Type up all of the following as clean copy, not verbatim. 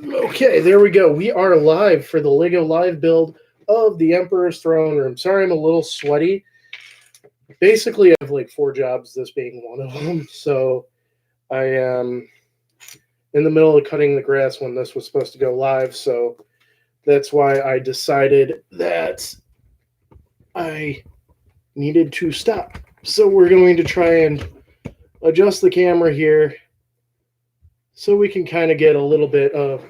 Okay, there we go. We are live for the LEGO live build of the Emperor's Throne Room. Sorry, I'm a little sweaty. Basically, I have like 4 jobs, this being one of them. So I am in the middle of cutting the grass when this was supposed to go live. So that's why I decided that I needed to stop. So we're going to try and adjust the camera here so we can kind of get a little bit of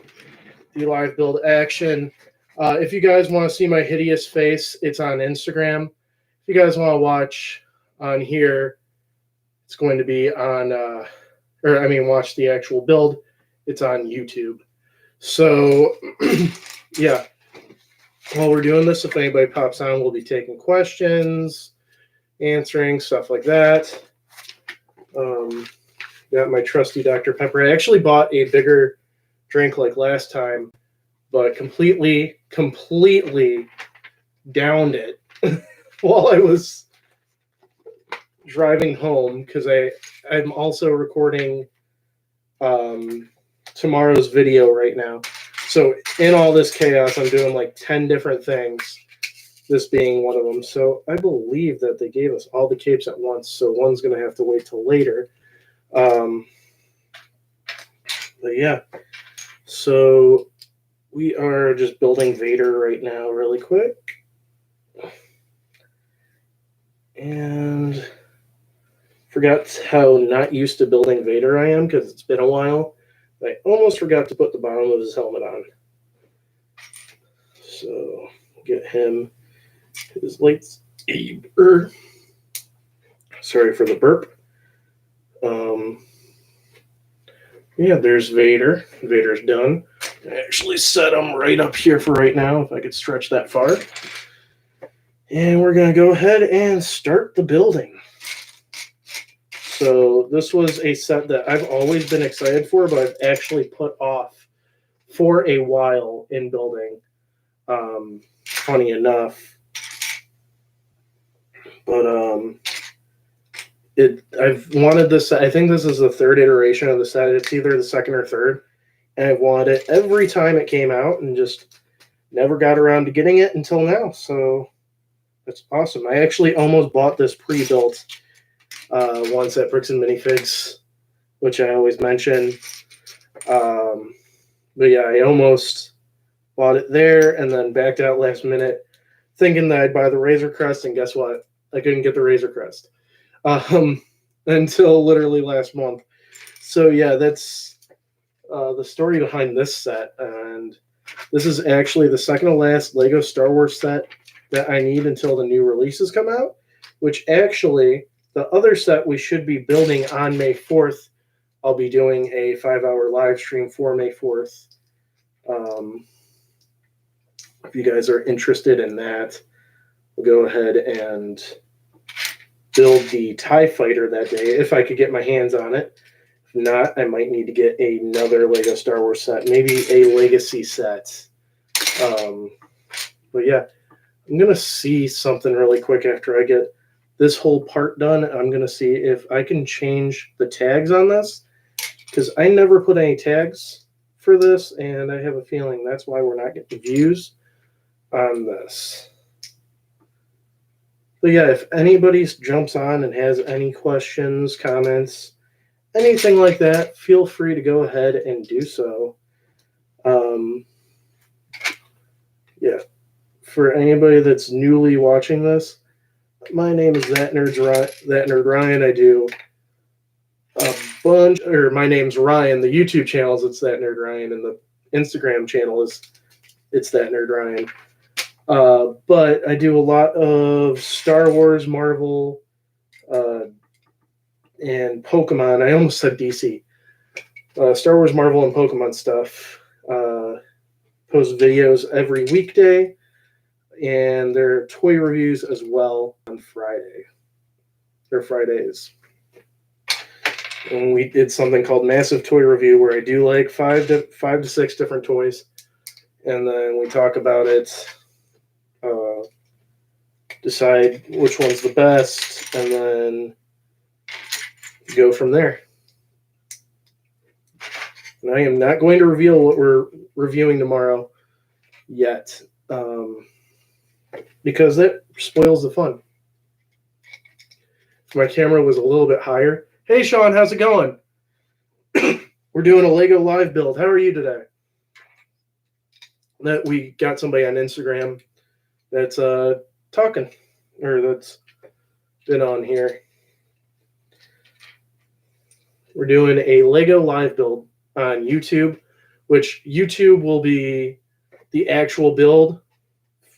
the live build action. If you guys want to see my hideous face, it's on Instagram. If you guys want to watch on here, it's going to be on, watch the actual build. It's on YouTube. So, yeah. While we're doing this, if anybody pops on, we'll be taking questions, answering, stuff like that. Got my trusty Dr. Pepper. I actually bought a bigger drink like last time, but completely downed it while I was driving home because I'm also recording tomorrow's video right now. So in all this chaos, I'm doing like 10 different things, this being one of them. So I believe that they gave us all the capes at once, so one's going to have to wait till later. But yeah, so we are just building Vader right now really quick. And forgot how not used to building Vader I am because it's been a while. I almost forgot to put the bottom of his helmet on. So get him his lightsaber. Sorry for the burp. Yeah, there's Vader. Vader's done. I actually set him right up here for right now, if I could stretch that far. And we're going to go ahead and start the building. So this was a set that I've always been excited for, but I've actually put off for a while in building. Funny enough. But I've wanted this. I think this is the 3rd iteration of the set. It's either the 2nd or 3rd, and I've wanted it every time it came out, and just never got around to getting it until now. So that's awesome. I actually almost bought this pre-built once at Bricks and Minifigs, which I always mention. But yeah, I almost bought it there and then backed out last minute, thinking that I'd buy the Razor Crest, and guess what? I couldn't get the Razor Crest. Until literally last month. So yeah, that's the story behind this set, and this is actually the second to last Lego Star Wars set that I need until the new releases come out, which actually the other set we should be building on May 4th. I'll be doing a 5-hour live stream for May 4th. If you guys are interested in that, we'll go ahead and build the TIE Fighter that day, if I could get my hands on it. If not, I might need to get another Lego Star Wars set, maybe a Legacy set. But yeah, I'm going to see something really quick after I get this whole part done. I'm going to see if I can change the tags on this, because I never put any tags for this, and I have a feeling that's why we're not getting views on this. But yeah, if anybody jumps on and has any questions, comments, anything like that, feel free to go ahead and do so. Yeah, for anybody that's newly watching this, my name is That Nerd Ryan. I do a bunch, or my name's Ryan. The YouTube channel is It's That Nerd Ryan, and the Instagram channel is It's That Nerd Ryan. But I do a lot of Star Wars, Marvel, and Pokemon. I almost said DC. Star Wars, Marvel, and Pokemon stuff. Post videos every weekday, and there are toy reviews as well on Friday. Or Fridays. And we did something called Massive Toy Review, where I do like 5 to 6 different toys, and then we talk about it. Decide which one's the best, and then go from there. And I am not going to reveal what we're reviewing tomorrow yet, because that spoils the fun. If my camera was a little bit higher. Hey, Sean, how's it going? We're doing a Lego Live build. How are you today? That we got somebody on Instagram that's talking, or that's been on here. We're doing a Lego Live build on YouTube, which YouTube will be the actual build.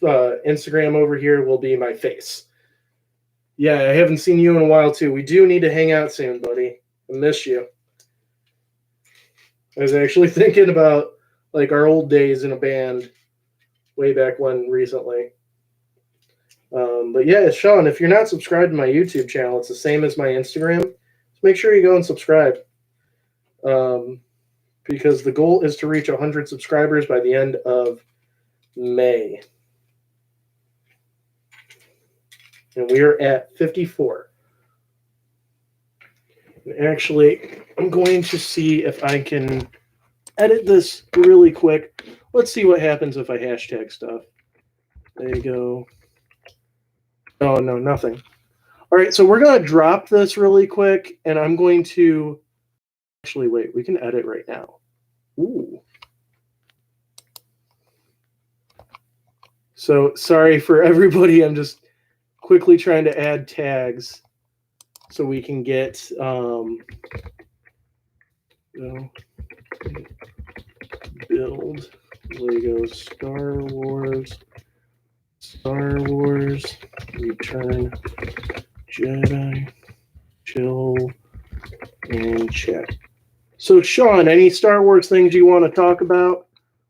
Instagram over here will be my face. Yeah, I haven't seen you in a while too. We do need to hang out soon, buddy. I miss you. I was actually thinking about like our old days in a band way back when recently. But yeah, Sean, if you're not subscribed to my YouTube channel, it's the same as my Instagram. So make sure you go and subscribe. Because the goal is to reach 100 subscribers by the end of May. And we are at 54. And actually, I'm going to see if I can edit this really quick. Let's see what happens if I hashtag stuff. There you go. Oh, no, nothing. All right, so we're going to drop this really quick, and I'm going to... Actually, wait, we can edit right now. Ooh. So, sorry for everybody. I'm just quickly trying to add tags so we can get... build Lego Star Wars Return Jedi chill and chat. So Sean, any Star Wars things you want to talk about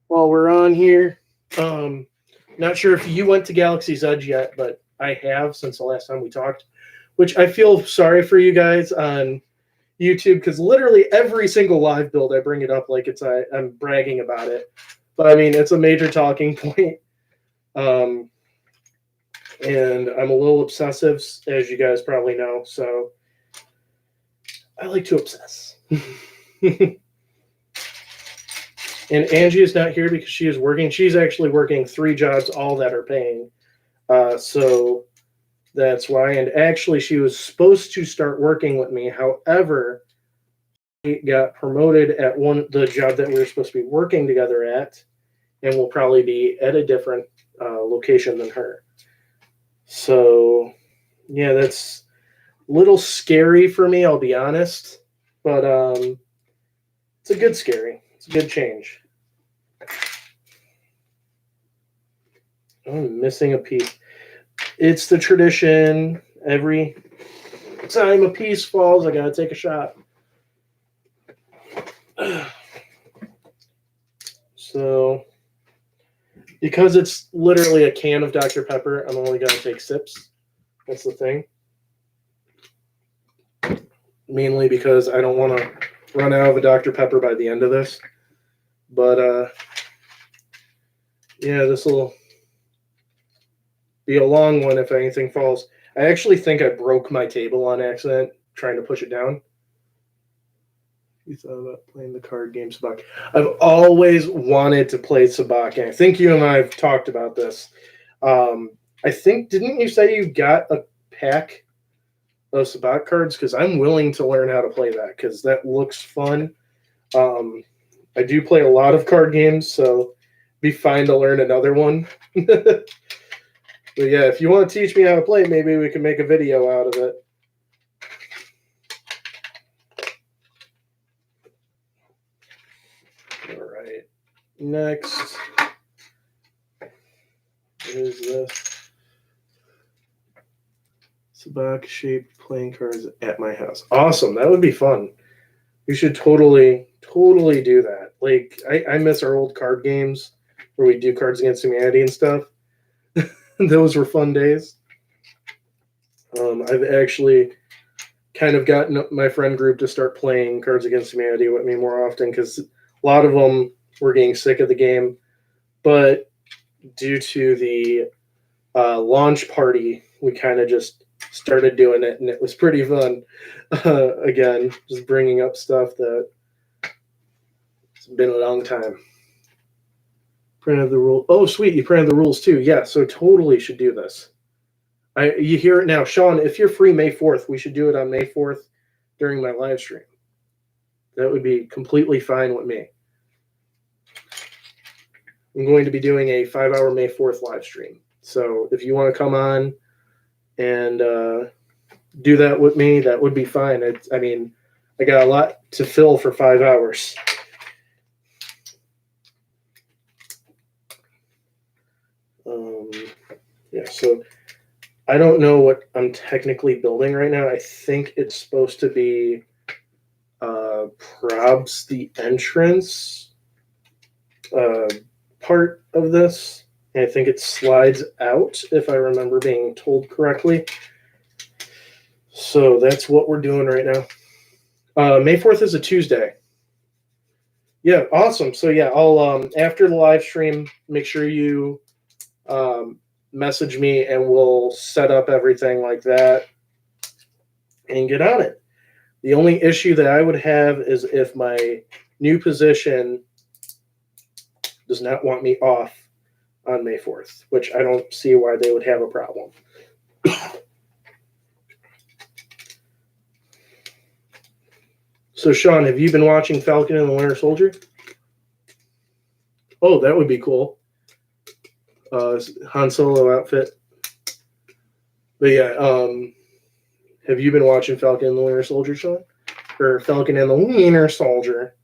while we're on here? Not sure if you went to Galaxy's Edge yet, but I have since the last time we talked, which I feel sorry for you guys on YouTube, because literally every single live build I bring it up like I'm bragging about it, but I mean it's a major talking point, and I'm a little obsessive, as you guys probably know, so I like to obsess. And Angie is not here because she is working. She's actually working 3 jobs, all that are paying, so that's why. And actually, she was supposed to start working with me. However, she got promoted at the job that we were supposed to be working together at, and will probably be at a different location than her. So, yeah, that's a little scary for me, I'll be honest. But it's a good scary. It's a good change. I'm missing a piece. It's the tradition. Every time a piece falls, I gotta take a shot. So, because it's literally a can of Dr. Pepper, I'm only gonna take sips. That's the thing. Mainly because I don't want to run out of a Dr. Pepper by the end of this. But, yeah, this will be a long one if anything falls. I actually think I broke my table on accident trying to push it down. You thought about playing the card game Sabacc. I've always wanted to play Sabacc, and I think you and I have talked about this. I think, didn't you say you got a pack of Sabacc cards? Because I'm willing to learn how to play that, because that looks fun. I do play a lot of card games, so it'd be fine to learn another one. But yeah, if you want to teach me how to play, maybe we can make a video out of it. All right. Next. What is this? Sabacc shaped playing cards at my house. Awesome. That would be fun. You should totally do that. Like, I miss our old card games where we do Cards Against Humanity and stuff. Those were fun days. I've actually kind of gotten my friend group to start playing Cards Against Humanity with me more often, because a lot of them were getting sick of the game. But due to the launch party, we kind of just started doing it, and it was pretty fun. Again, just bringing up stuff that it's been a long time. Printed the rule. Oh, sweet! You printed the rules too. Yeah, so totally should do this. You hear it now, Sean. If you're free May 4th, we should do it on May 4th during my live stream. That would be completely fine with me. I'm going to be doing a 5-hour May 4th live stream. So if you want to come on and do that with me, that would be fine. I mean, I got a lot to fill for 5 hours. Yeah, so I don't know what I'm technically building right now. I think it's supposed to be probs the entrance part of this. And I think it slides out, if I remember being told correctly. So that's what we're doing right now. May 4th is a Tuesday. Yeah, awesome. So yeah, I'll after the live stream, make sure you message me and we'll set up everything like that and get on it. The only issue that I would have is if my new position does not want me off on May 4th, which I don't see why they would have a problem. So, Sean, have you been watching Falcon and the Winter Soldier? Oh, that would be cool. Han Solo outfit. But yeah, have you been watching Falcon and the Winter Soldier, Sean? Or Falcon and the Winter Soldier?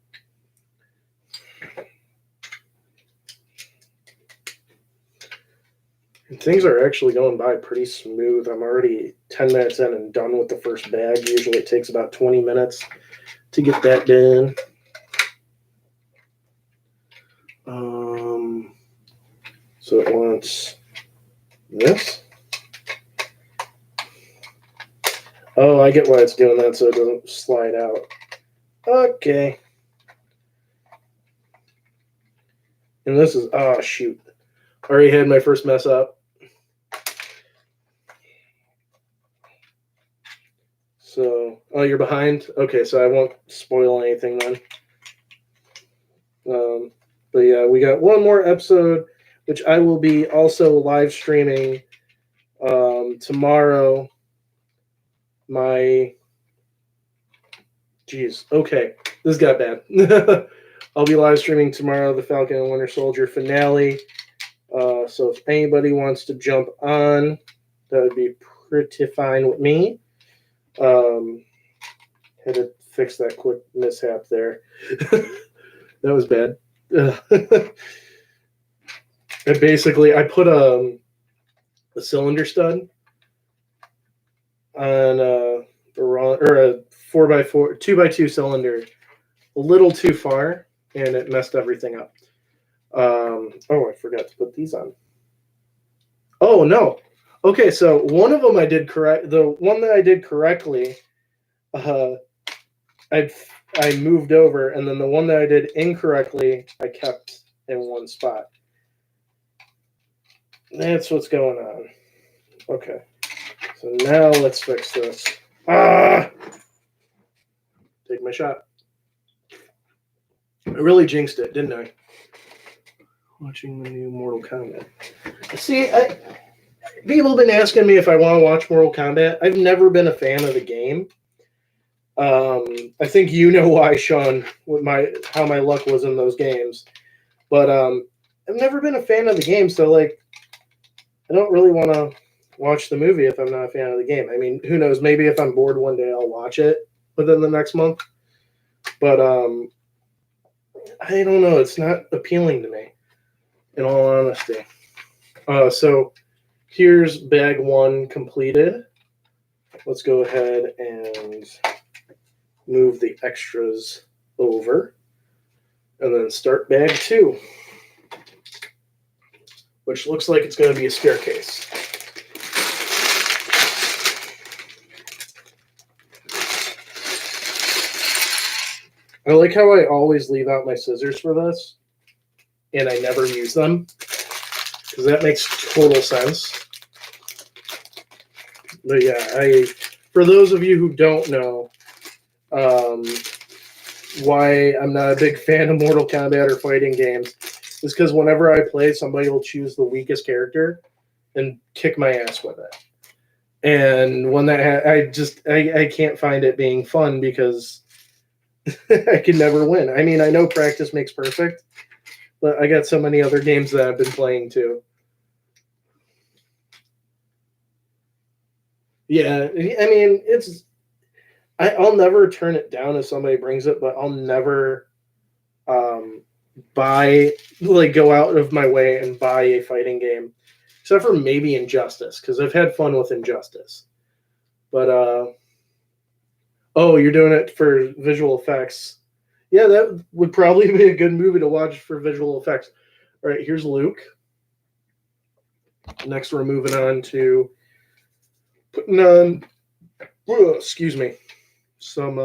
And things are actually going by pretty smooth. I'm already 10 minutes in and done with the first bag. Usually it takes about 20 minutes to get that done. So it wants this. Oh, I get why it's doing that so it doesn't slide out. Okay. And this is, oh, shoot. Already had my first mess up. So, oh, you're behind? Okay, so I won't spoil anything then. But yeah, we got one more episode, which I will be also live streaming tomorrow. Okay, this got bad. I'll be live streaming tomorrow the Falcon and Winter Soldier finale. So if anybody wants to jump on, that would be pretty fine with me. Had to fix that quick mishap there. That was bad. And basically, I put a cylinder stud on a 4x4, 2x2 cylinder a little too far, and it messed everything up. Oh, I forgot to put these on. Oh, no. Okay, so one of them I did correct. The one that I did correctly, I moved over, and then the one that I did incorrectly, I kept in one spot. That's what's going on. Okay. So now let's fix this. Take my shot. I really jinxed it, didn't I? Watching the new Mortal Kombat. See, people have been asking me if I want to watch Mortal Kombat. I've never been a fan of the game. I think you know why, Sean, with how my luck was in those games. But I've never been a fan of the game, so like I don't really want to watch the movie if I'm not a fan of the game. I mean, who knows? Maybe if I'm bored one day, I'll watch it within the next month. But I don't know. It's not appealing to me, in all honesty. So here's bag one completed. Let's go ahead and move the extras over and then start bag two, which looks like it's going to be a staircase. I like how I always leave out my scissors for this, and I never use them, because that makes total sense. But yeah, for those of you who don't know why I'm not a big fan of Mortal Kombat or fighting games, is because whenever I play, somebody will choose the weakest character and kick my ass with it. And when I can't find it being fun because I can never win. I mean, I know practice makes perfect, but I got so many other games that I've been playing too. Yeah, I mean, I'll never turn it down if somebody brings it, but I'll never go out of my way and buy a fighting game, except for maybe Injustice, because I've had fun with Injustice. But oh, you're doing it for visual effects. Yeah, that would probably be a good movie to watch for visual effects. All right, here's Luke. Next, we're moving on to putting on, excuse me, some,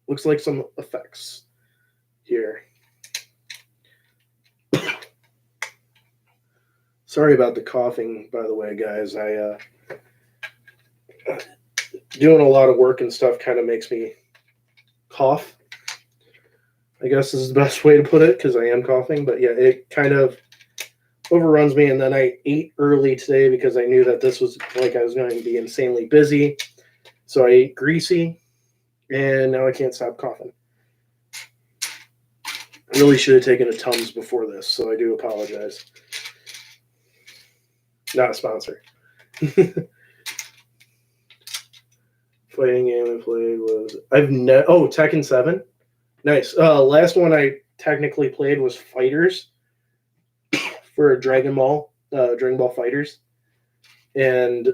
looks like some effects here. Sorry about the coughing, by the way, guys. Doing a lot of work and stuff kind of makes me cough. I guess is the best way to put it, because I am coughing. But yeah, it kind of overruns me. And then I ate early today because I knew that this was like I was going to be insanely busy. So I ate greasy, and now I can't stop coughing. I really should have taken a Tums before this, so I do apologize. Not a sponsor. Fighting game I played was Tekken 7. Nice. Last one I technically played was Fighters for Dragon Ball Fighters, and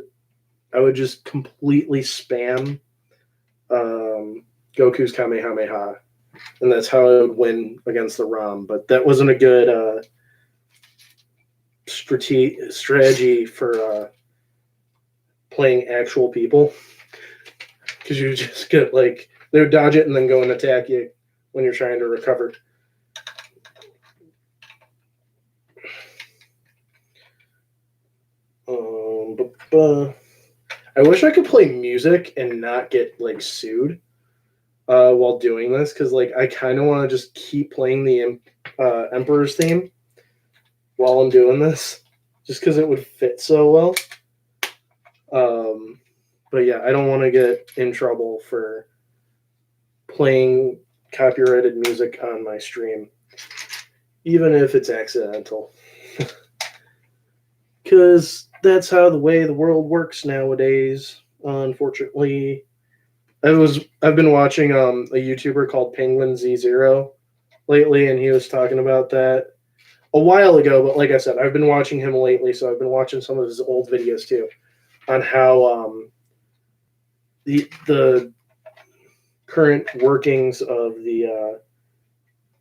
I would just completely spam Goku's Kamehameha, and that's how I would win against the ROM. But that wasn't a good strategy for playing actual people, because you just get like they would dodge it and then go and attack you when you're trying to recover. I wish I could play music and not get like sued while doing this, because like I kind of want to just keep playing the Emperor's theme while I'm doing this, just because it would fit so well. But yeah, I don't want to get in trouble for playing copyrighted music on my stream, even if it's accidental. Because that's how the way the world works nowadays, unfortunately. I've been watching a YouTuber called Penguin Z0 lately, and he was talking about that a while ago, but like I said, I've been watching him lately, so I've been watching some of his old videos too, on how the current workings of the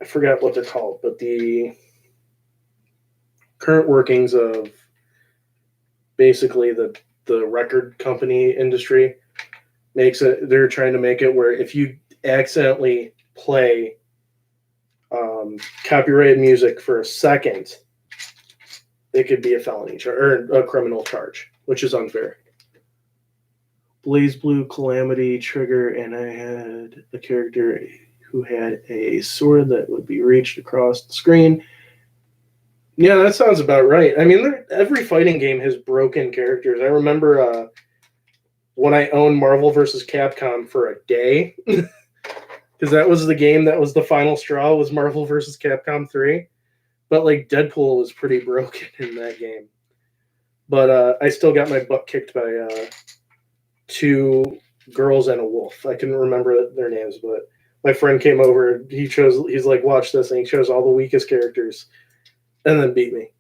I forgot what they're called, but the current workings of basically the record company industry they're trying to make it where if you accidentally play copyrighted music for a second, it could be a felony or a criminal charge, which is unfair. Blaze Blue, Calamity, Trigger, and I had a character who had a sword that would be reached across the screen. Yeah, that sounds about right. I mean, every fighting game has broken characters. I remember when I owned Marvel vs. Capcom for a day, because that was the game that was the final straw, was Marvel vs. Capcom 3. But like Deadpool was pretty broken in that game. But I still got my butt kicked by two girls and a wolf. I couldn't remember their names, but my friend came over. He's like, watch this, and he chose all the weakest characters, and then beat me.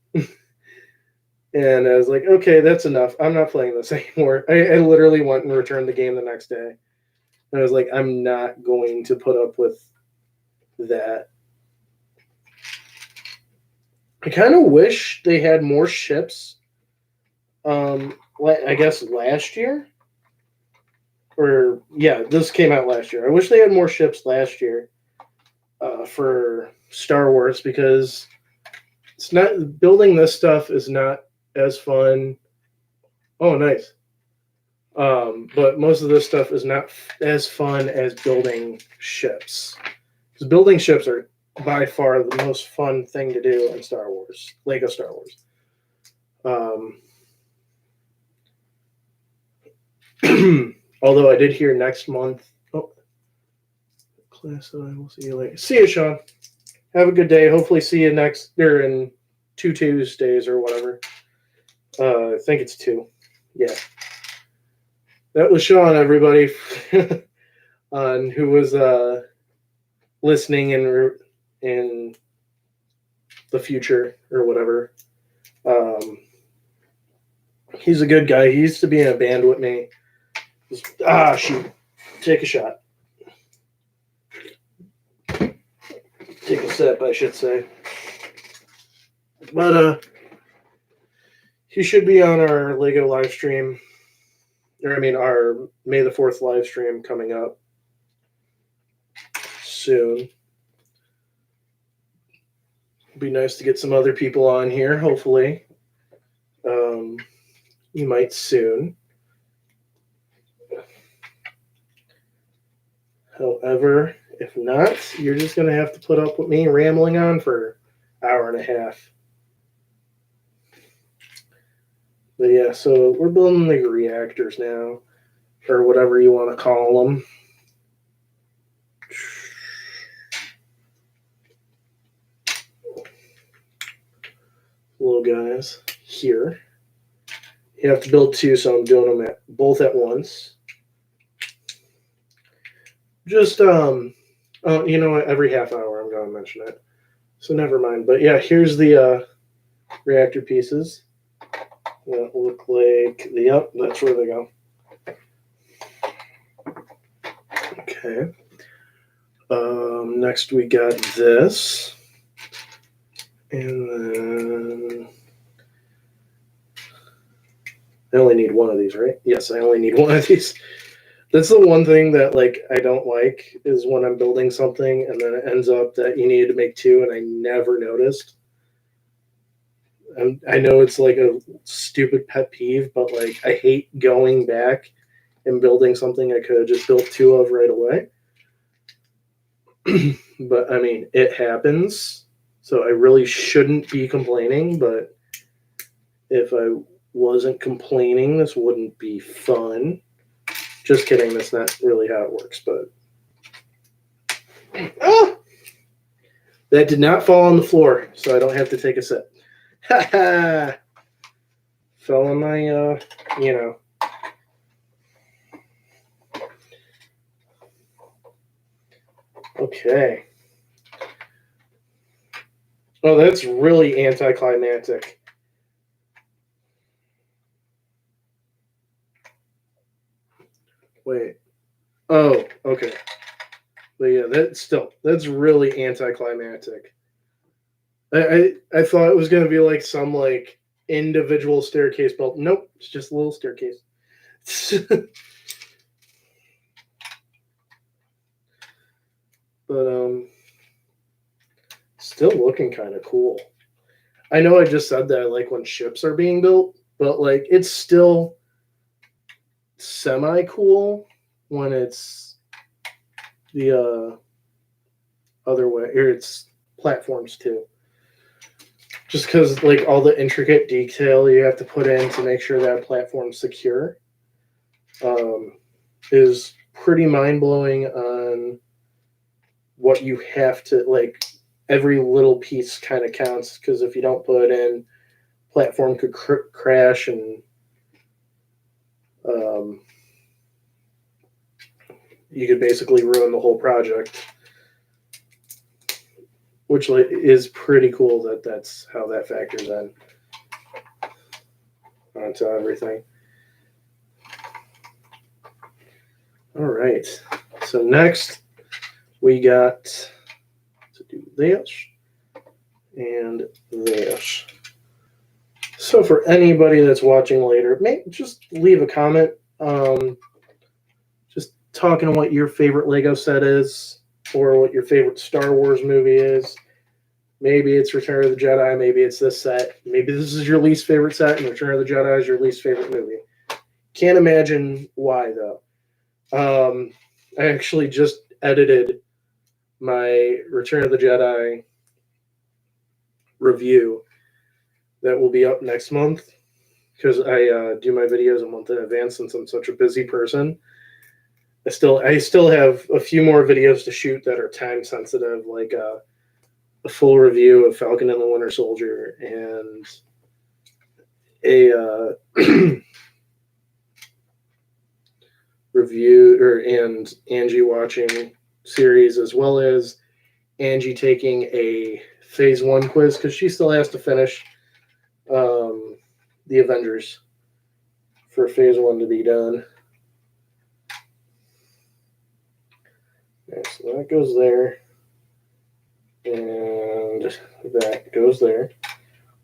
And I was like, okay, that's enough. I'm not playing this anymore. I literally went and returned the game the next day. And I was like, I'm not going to put up with that. I kind of wish they had more ships. I guess last year? Or, yeah, this came out last year. I wish they had more ships last year for Star Wars, because it's not building this stuff is not as fun. Oh, nice. But most of this stuff is not as fun as building ships. Because building ships are by far the most fun thing to do in Star Wars, Lego Star Wars. Although I did hear next month. Oh, class, I will see you later. See you, Sean. Have a good day. Hopefully, see you next or in 2 Tuesdays or whatever. I think it's 2. Yeah. That was Sean, everybody, on who was listening in the future or whatever. He's a good guy. He used to be in a band with me. Shoot. Take a shot. Take a sip, I should say. But he should be on our Lego live stream. Or I mean our May the 4th live stream coming up soon. It'd be nice to get some other people on here, hopefully. You might soon. However, if not, you're just going to have to put up with me rambling on for an hour and a half. But yeah, so we're building the reactors now, or whatever you want to call them. Little guys here. You have to build 2, so I'm doing them both at once. Just, you know what? Every half hour I'm going to mention it. So never mind. But yeah, here's the reactor pieces. That look like, yep, that's where they go. Okay. Next we got this. And then I only need one of these, right? Yes, I only need one of these. That's the one thing that like I don't like is when I'm building something and then it ends up that you needed to make 2 and I never noticed. And I know it's like a stupid pet peeve, but like I hate going back and building something I could have just built 2 of right away. But I mean, it happens. So I really shouldn't be complaining, but if I wasn't complaining, this wouldn't be fun. Just kidding, that's not really how it works, but that did not fall on the floor, so I don't have to take a sip. Ha ha! Fell on my, you know. Okay. Oh, that's really anticlimactic. Wait. Oh, okay. But yeah, that's really anticlimactic. I thought it was gonna be like some like individual staircase built. Nope, it's just a little staircase. But still looking kind of cool. I know I just said that I like when ships are being built, but like it's still semi cool when it's the other way, or it's platforms too. Just because like all the intricate detail you have to put in to make sure that platform's secure is pretty mind-blowing on what you have to like. Every little piece kind of counts, because if you don't put it in, platform could crash and you could basically ruin the whole project, which is pretty cool that that's how that factors in onto everything. All right, so next we got to do this and this. So for anybody that's watching later, just leave a comment. Just talking what your favorite Lego set is, or what your favorite Star Wars movie is. Maybe it's Return of the Jedi. Maybe it's this set. Maybe this is your least favorite set, and Return of the Jedi is your least favorite movie. Can't imagine why, though. I actually just edited my Return of the Jedi review that will be up next month, because I do my videos a month in advance since I'm such a busy person. I still have a few more videos to shoot that are time sensitive, like a full review of Falcon and the Winter Soldier and a review and Angie watching series, as well as Angie taking a phase 1 quiz because she still has to finish the Avengers for phase 1 to be done. Okay, so that goes there, and that goes there,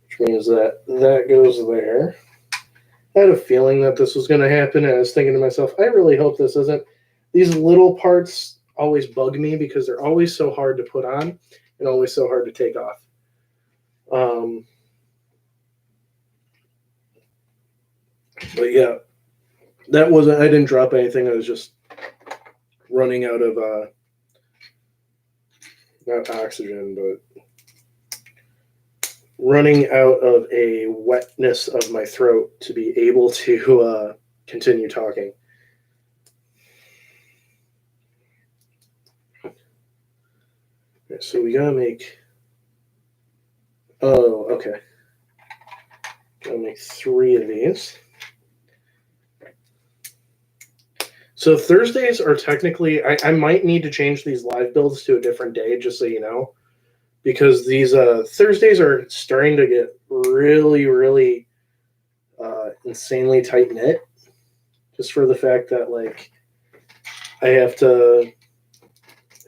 which means that goes there. I had a feeling that this was going to happen, and I was thinking to myself, I really hope this isn't. These little parts always bug me because they're always so hard to put on and always so hard to take off. But yeah, that wasn't. I didn't drop anything. I was just running out of not oxygen, but running out of a wetness of my throat to be able to continue talking. Okay, so we gotta make. Oh, okay. Gotta make 3 of these. So Thursdays are technically, I might need to change these live builds to a different day, just so you know, because these Thursdays are starting to get really, really insanely tight knit. Just for the fact that, like, if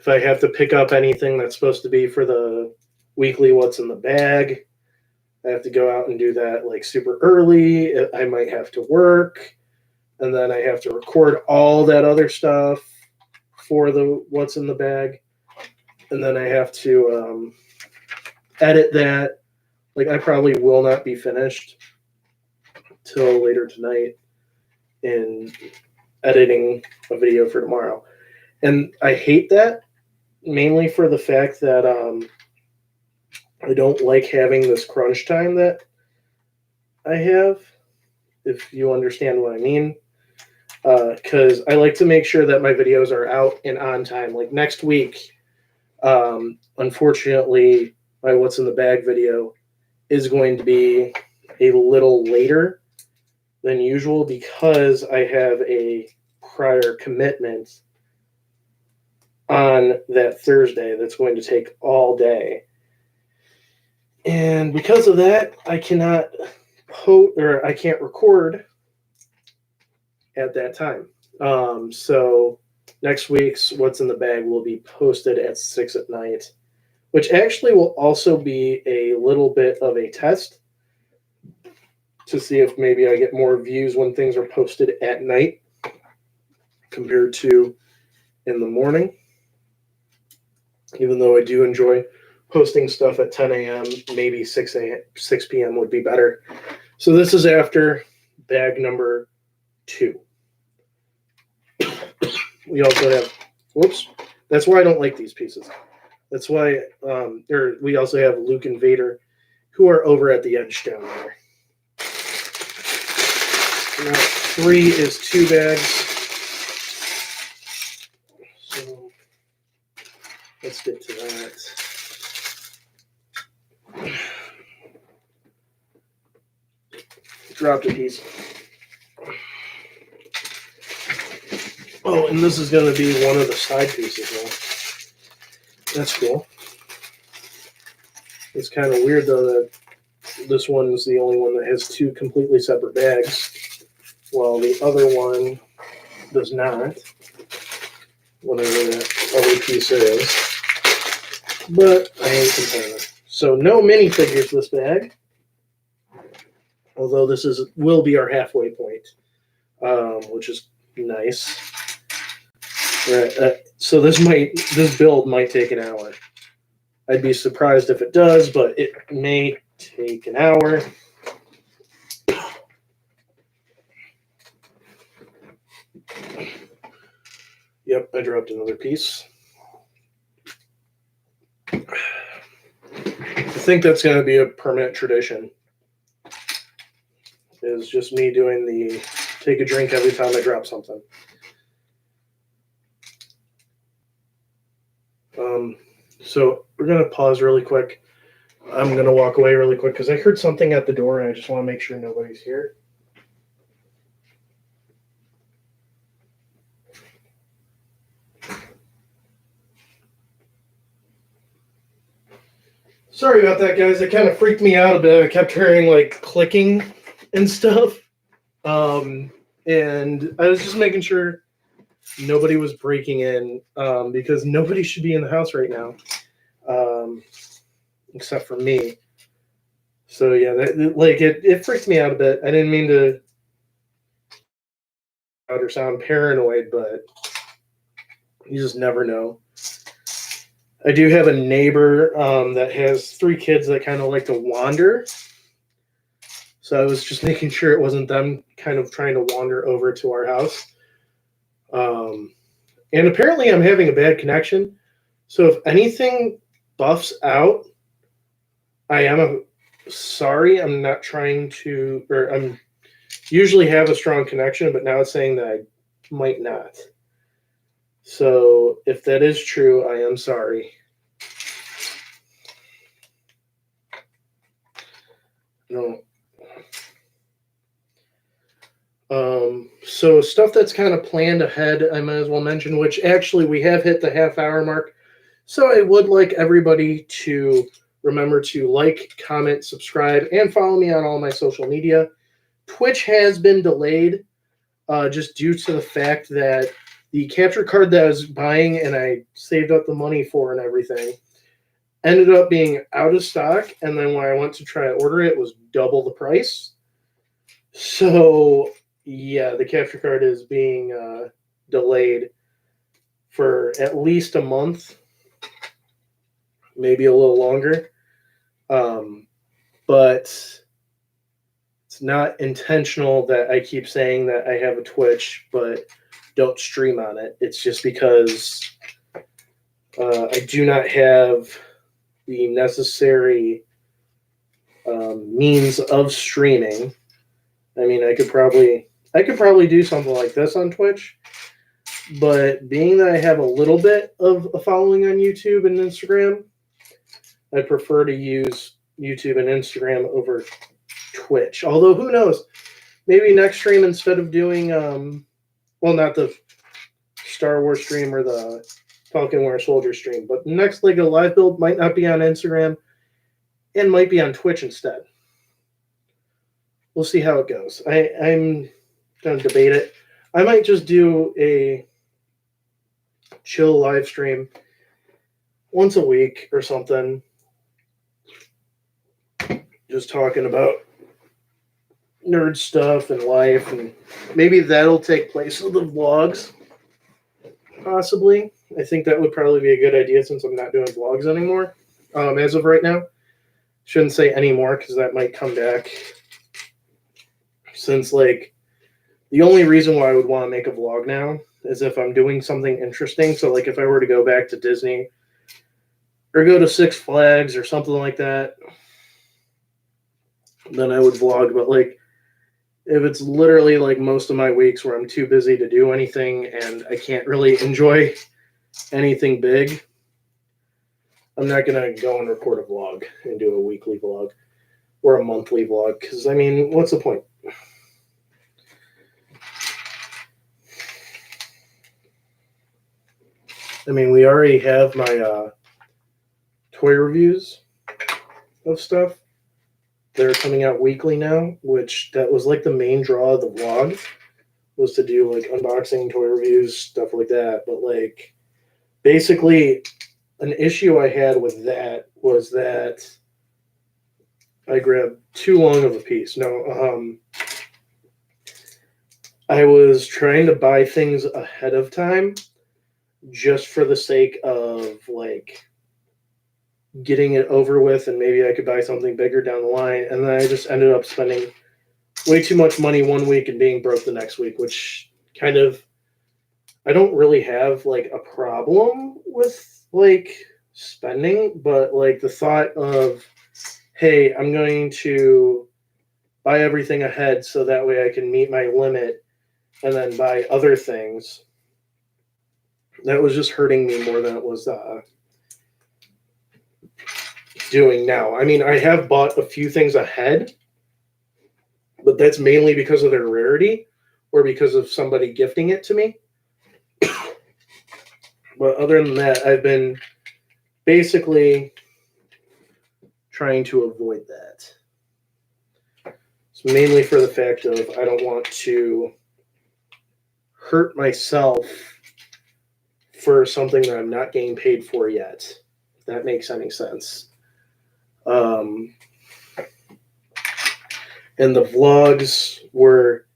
I have to pick up anything that's supposed to be for the weekly What's in the Bag, I have to go out and do that like super early. I might have to work, and then I have to record all that other stuff for the What's in the Bag, and then I have to edit that. Like, I probably will not be finished till later tonight in editing a video for tomorrow. And I hate that, mainly for the fact that I don't like having this crunch time that I have, if you understand what I mean. Because I like to make sure that my videos are out and on time. Like next week, unfortunately, my What's in the Bag video is going to be a little later than usual because I have a prior commitment on that Thursday that's going to take all day. And because of that, I cannot I can't record at that time. So next week's What's in the Bag will be posted at 6 at night, which actually will also be a little bit of a test to see if maybe I get more views when things are posted at night compared to in the morning. Even though I do enjoy posting stuff at 10 a.m., maybe 6 p.m. would be better. So this is after bag number 2. We also have, whoops, that's why I don't like these pieces. That's why we also have Luke and Vader, who are over at the edge down there. Now 3 is 2 bags. So let's get to that. Dropped a piece. Oh, and this is going to be one of the side pieces now. That's cool. It's kind of weird, though, that this one is the only one that has 2 completely separate bags, while the other one does not, whatever that other piece is. But I ain't complaining. So no minifigures this bag, although this will be our halfway point, which is nice. Right, so this build might take an hour. I'd be surprised if it does, but it may take an hour. Yep, I dropped another piece. think that's going to be a permanent tradition. Is just me doing the take a drink every time I drop something. So we're going to pause really quick. I'm going to walk away really quick because I heard something at the door and I just want to make sure nobody's here. Sorry about that, guys. It kind of freaked me out a bit. I kept hearing like clicking and stuff. And I was just making sure nobody was breaking in because nobody should be in the house right now except for me. So yeah, it freaked me out a bit. I didn't mean to or sound paranoid, but you just never know. I do have a neighbor that has 3 kids that kind of like to wander. So I was just making sure it wasn't them kind of trying to wander over to our house. And apparently I'm having a bad connection. So if anything buffs out, I am sorry. I'm not trying to, or I'm usually have a strong connection, but now it's saying that I might not. So if that is true, I am sorry. No. So stuff that's kind of planned ahead, I might as well mention, which actually we have hit the half-hour mark. So I would like everybody to remember to like, comment, subscribe, and follow me on all my social media. Twitch has been delayed just due to the fact that the capture card that I was buying and I saved up the money for and everything ended up being out of stock. And then when I went to try to order it, it was double the price. So yeah, the capture card is being delayed for at least a month, maybe a little longer. But it's not intentional that I keep saying that I have a Twitch, but don't stream on it. It's just because I do not have the necessary means of streaming. I mean, I could probably do something like this on Twitch, but being that I have a little bit of a following on YouTube and Instagram, I prefer to use YouTube and Instagram over Twitch. Although, who knows? Maybe next stream, instead of doing, not the Star Wars stream or the Falcon Winter Soldier stream, but the next LEGO Live build might not be on Instagram and might be on Twitch instead. We'll see how it goes. I'm going to debate it. I might just do a chill live stream once a week or something. Just talking about nerd stuff and life, and maybe that'll take place of the vlogs. Possibly. I think that would probably be a good idea since I'm not doing vlogs anymore. As of right now. Shouldn't say anymore because that might come back. Since, like, the only reason why I would want to make a vlog now is if I'm doing something interesting. So, like, if I were to go back to Disney or go to Six Flags or something like that, then I would vlog. But, like, if it's literally, like, most of my weeks where I'm too busy to do anything and I can't really enjoy anything big, I'm not going to go and record a vlog and do a weekly vlog or a monthly vlog. Because, I mean, what's the point? I mean, we already have my toy reviews of stuff. They're coming out weekly now, which that was like the main draw of the vlog, was to do like unboxing, toy reviews, stuff like that. But like, basically, an issue I had with that was that I grabbed too long of a piece. No, I was trying to buy things ahead of time just for the sake of like getting it over with, and maybe I could buy something bigger down the line. And then I just ended up spending way too much money one week and being broke the next week, which kind of, I don't really have like a problem with like spending, but like the thought of hey, I'm going to buy everything ahead so that way I can meet my limit and then buy other things. That was just hurting me more than it was doing now. I mean, I have bought a few things ahead, but that's mainly because of their rarity or because of somebody gifting it to me. But other than that, I've been basically trying to avoid that. It's mainly for the fact of I don't want to hurt myself for something that I'm not getting paid for yet. If that makes any sense. And the vlogs were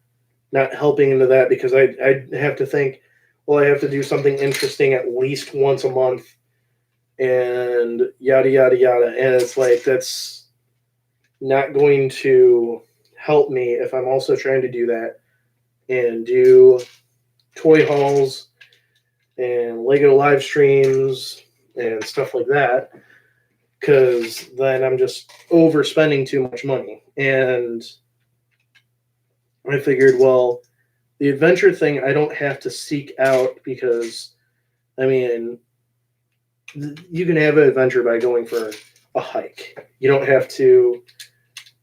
not helping into that because I have to think, well, I have to do something interesting at least once a month and yada, yada, yada. And it's like, that's not going to help me if I'm also trying to do that and do toy hauls and Lego live streams and stuff like that, because then I'm just overspending too much money. And I figured, well, the adventure thing I don't have to seek out because, I mean, you can have an adventure by going for a hike. You don't have to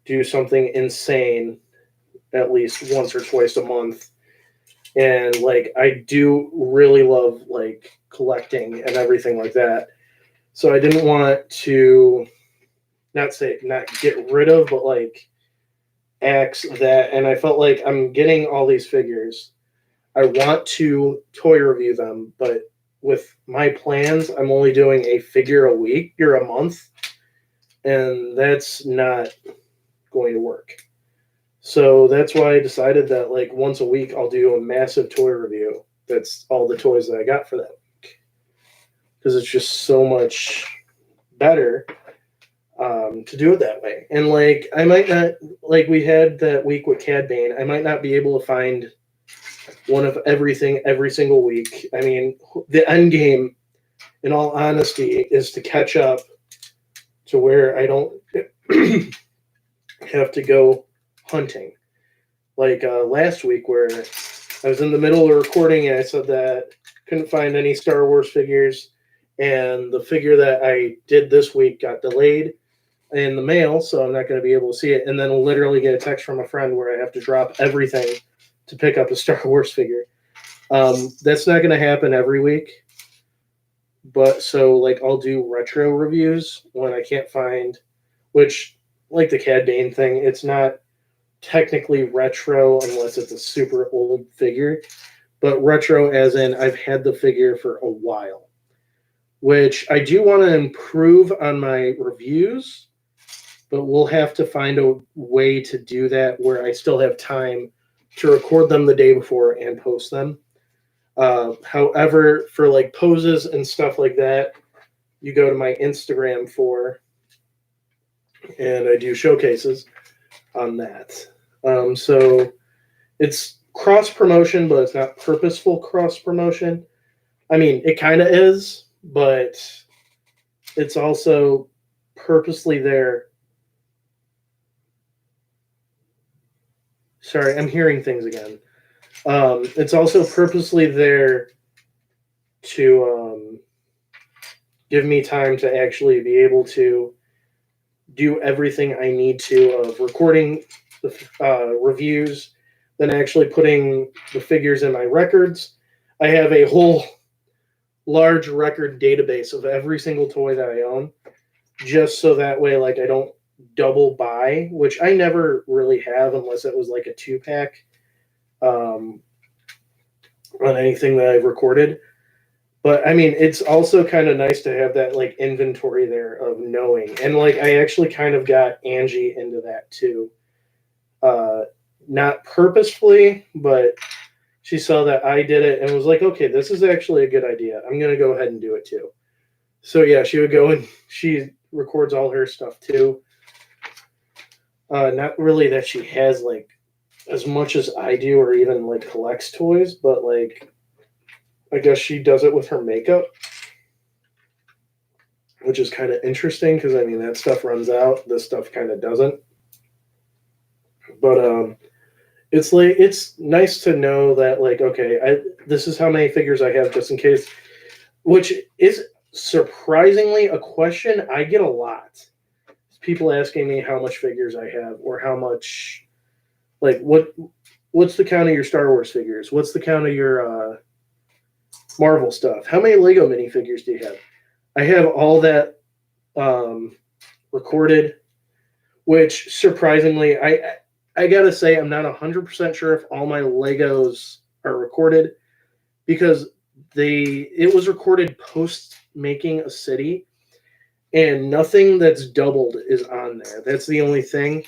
do something insane at least once or twice a month. And like I do really love like collecting and everything like that. So I didn't want to not get rid of, but like axe that. And I felt like I'm getting all these figures. I want to toy review them, but with my plans, I'm only doing a figure a week or a month, and that's not going to work. So that's why I decided that like once a week I'll do a massive toy review. That's all the toys that I got for that week. Because it's just so much better to do it that way. And like I might not, like we had that week with Cad Bane, I might not be able to find one of everything every single week. I mean, the end game, in all honesty, is to catch up to where I don't have to go hunting. Like last week, where I was in the middle of recording and I said that couldn't find any Star Wars figures, and the figure that I did this week got delayed in the mail, so I'm not going to be able to see it. And then I'll literally get a text from a friend where I have to drop everything to pick up a Star Wars figure. That's not going to happen every week. But so like I'll do retro reviews when I can't find, which like the Cad Bane thing, it's not technically retro unless it's a super old figure, but retro as in I've had the figure for a while, which I do want to improve on my reviews, but we'll have to find a way to do that where I still have time to record them the day before and post them. However, for like poses and stuff like that, you go to my Instagram for, and I do showcases on that. So it's cross promotion, but it's not purposeful cross promotion. I mean, it kind of is, but it's also purposely there. Sorry, I'm hearing things again. It's also purposely there to give me time to actually be able to do everything I need to of recording the reviews, then actually putting the figures in my records. I have a whole large record database of every single toy that I own, just so that way, like, I don't double buy, which I never really have unless it was like a 2-pack on anything that I've recorded. But I mean, it's also kind of nice to have that like inventory there of knowing. And like, I actually kind of got Angie into that too. Not purposefully, but she saw that I did it and was like, okay, this is actually a good idea. I'm going to go ahead and do it too. So yeah, she would go and she records all her stuff too. Not really that she has like as much as I do or even like collects toys, but like I guess she does it with her makeup. which is kind of interesting because I mean that stuff runs out. This stuff kind of doesn't. But it's like it's nice to know that like okay, this is how many figures I have just in case, which is surprisingly a question I get a lot. People asking me how much figures I have or how much like what's the count of your Star Wars figures? What's the count of your Marvel stuff? How many Lego minifigures do you have? I have all that recorded, which surprisingly I gotta say I'm not 100% sure if all my Legos are recorded because it was recorded post making a city and nothing that's doubled is on there. That's the only thing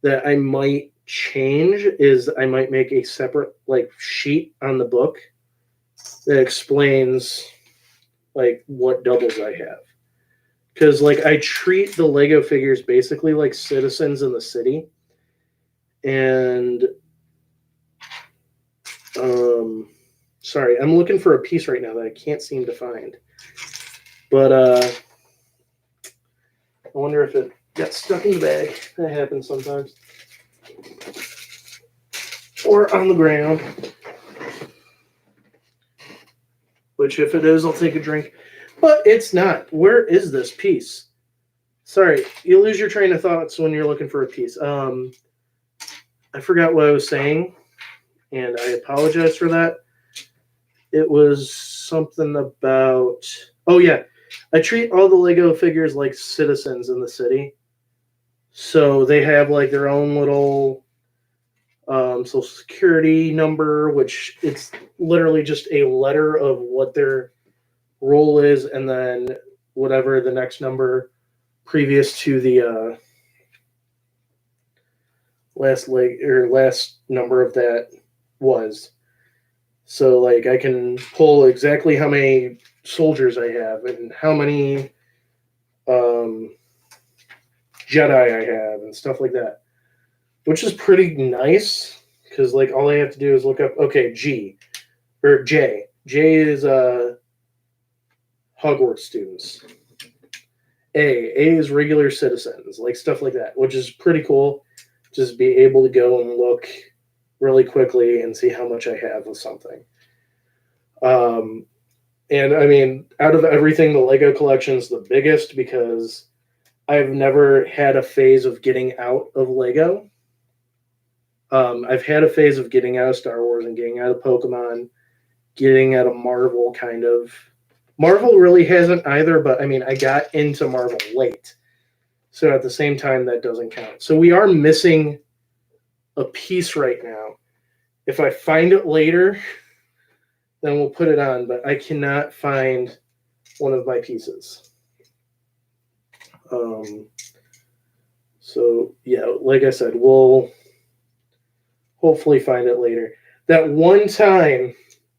that I might change is I might make a separate like sheet on the book that explains like what doubles I have. Because like I treat the Lego figures basically like citizens in the city. And sorry, I'm looking for a piece right now that I can't seem to find. But I wonder if it got stuck in the bag. That happens sometimes. Or on the ground. Which if it is, I'll take a drink. But it's not. Where is this piece? Sorry, you lose your train of thoughts when you're looking for a piece. I forgot what I was saying, and I apologize for that. It was something about... Oh, yeah. I treat all the Lego figures like citizens in the city. So they have like their own little social security number, which it's literally just a letter of what their role is, and then whatever the next number previous to the last number of that was. So like I can pull exactly how many soldiers I have and how many Jedi I have and stuff like that, which is pretty nice because like all I have to do is look up J is Hogwarts students. A is regular citizens, like stuff like that, which is pretty cool. Just be able to go and look really quickly and see how much I have of something. And I mean, out of everything, the Lego collection is the biggest because I've never had a phase of getting out of Lego. I've had a phase of getting out of Star Wars and getting out of Pokemon, getting out of Marvel, kind of. Marvel really hasn't either, but I mean, I got into Marvel late. So at the same time, that doesn't count. So we are missing a piece right now. If I find it later, then we'll put it on, but I cannot find one of my pieces. So yeah, like I said, we'll hopefully find it later. That one time,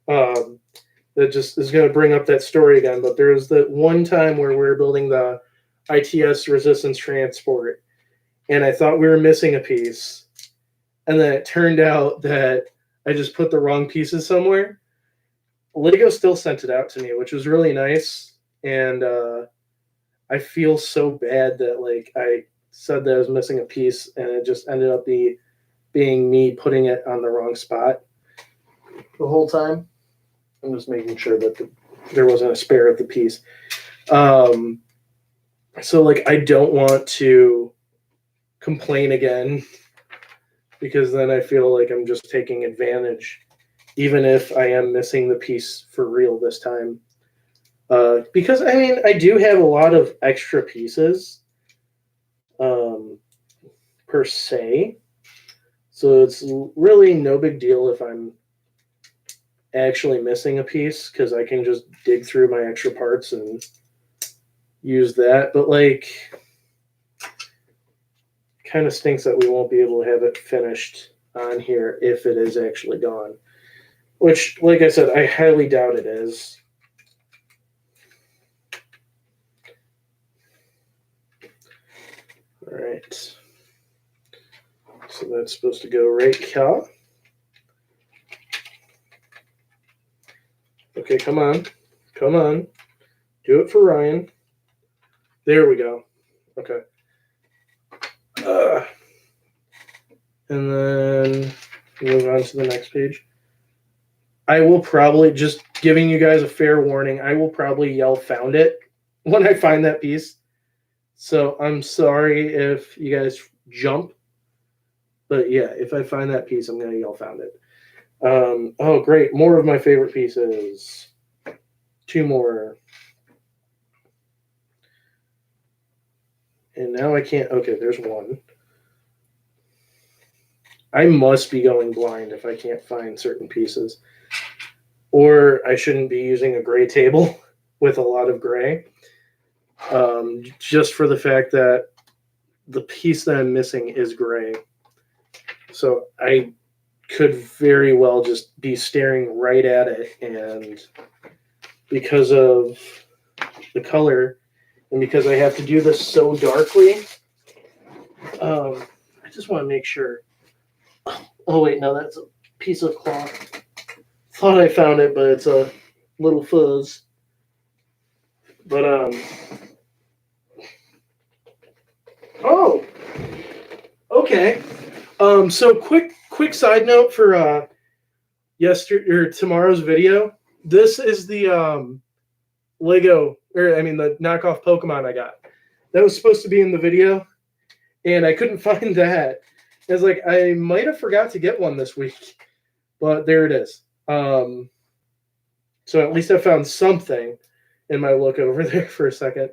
that just is going to bring up that story again, but there was that one time where we were building the ITS resistance transport, and I thought we were missing a piece, and then it turned out that I just put the wrong pieces somewhere. Lego still sent it out to me, which was really nice, and I feel so bad that like I said that I was missing a piece, and it just ended up being me putting it on the wrong spot the whole time. I'm just making sure that there wasn't a spare of the piece. So like I don't want to complain again because then I feel like I'm just taking advantage, even if I am missing the piece for real this time. Because I mean, I do have a lot of extra pieces, per se. So it's really no big deal if I'm actually missing a piece because I can just dig through my extra parts and use that. But like, kind of stinks that we won't be able to have it finished on here if it is actually gone. Which, like I said, I highly doubt it is. All right. So that's supposed to go right here. Okay, come on. Come on. Do it for Ryan. There we go. Okay. And then move on to the next page. I will probably, just giving you guys a fair warning, I will probably yell "found it" when I find that piece. So I'm sorry if you guys jump. But yeah, if I find that piece, I'm going to yell "found it." Oh, great. More of my favorite pieces. 2 more. And now I can't. Okay, there's 1. I must be going blind if I can't find certain pieces. Or I shouldn't be using a gray table with a lot of gray. Just for the fact that the piece that I'm missing is gray. So I could very well just be staring right at it, and because of the color and because I have to do this so darkly, I just want to make sure. Oh wait, no, that's a piece of cloth. Thought I found it, but it's a little fuzz. But oh, okay. So quick side note for yesterday or tomorrow's video. This is the Lego, or I mean the knockoff Pokemon I got. That was supposed to be in the video, and I couldn't find that. I was like, I might have forgot to get one this week, but there it is. So at least I found something in my look over there for a second,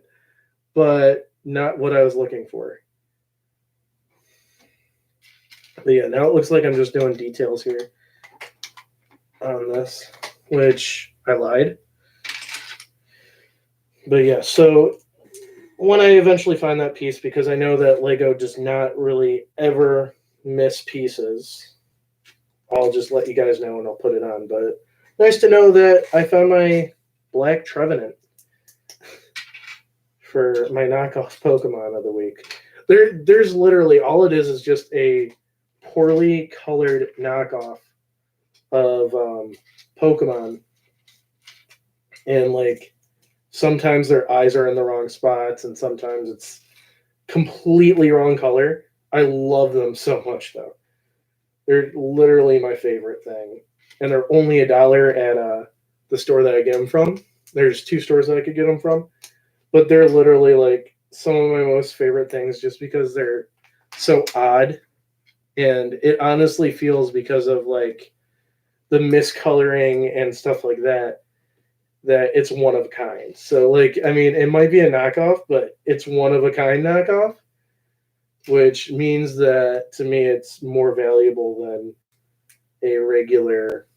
but not what I was looking for. But yeah, now it looks like I'm just doing details here on this, which I lied. But yeah, so when I eventually find that piece, because I know that Lego does not really ever miss pieces, I'll just let you guys know and I'll put it on. But nice to know that I found my Black Trevenant for my knockoff Pokemon of the week. There's literally, all it is just a poorly colored knockoff of Pokemon, and like sometimes their eyes are in the wrong spots and sometimes it's completely wrong color. I love them so much though. They're literally my favorite thing, and they're only $1 at the store that I get them from. There's 2 stores that I could get them from, but they're literally like some of my most favorite things just because they're so odd. And it honestly feels, because of like the miscoloring and stuff like that, that it's one of a kind. So like, I mean, it might be a knockoff, but it's one of a kind knockoff, which means that to me it's more valuable than a regular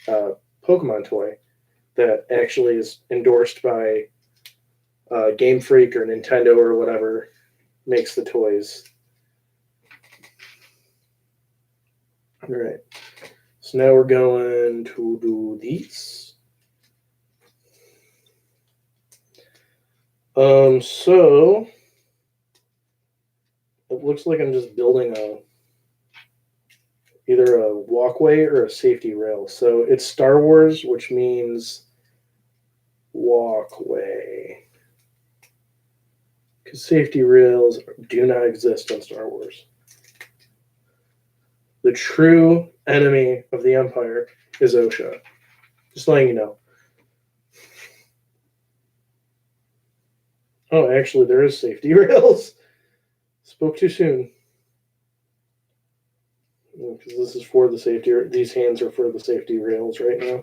Pokemon toy that actually is endorsed by Game Freak or Nintendo or whatever makes the toys. All right. So now we're going to do these. So it looks like I'm just building either a walkway or a safety rail. So it's Star Wars, which means walkway, because safety rails do not exist in Star Wars. The true enemy of the Empire is OSHA. Just letting you know. Oh, actually, there is safety rails. Spoke too soon. Because this is for the safety. These hands are for the safety rails right now.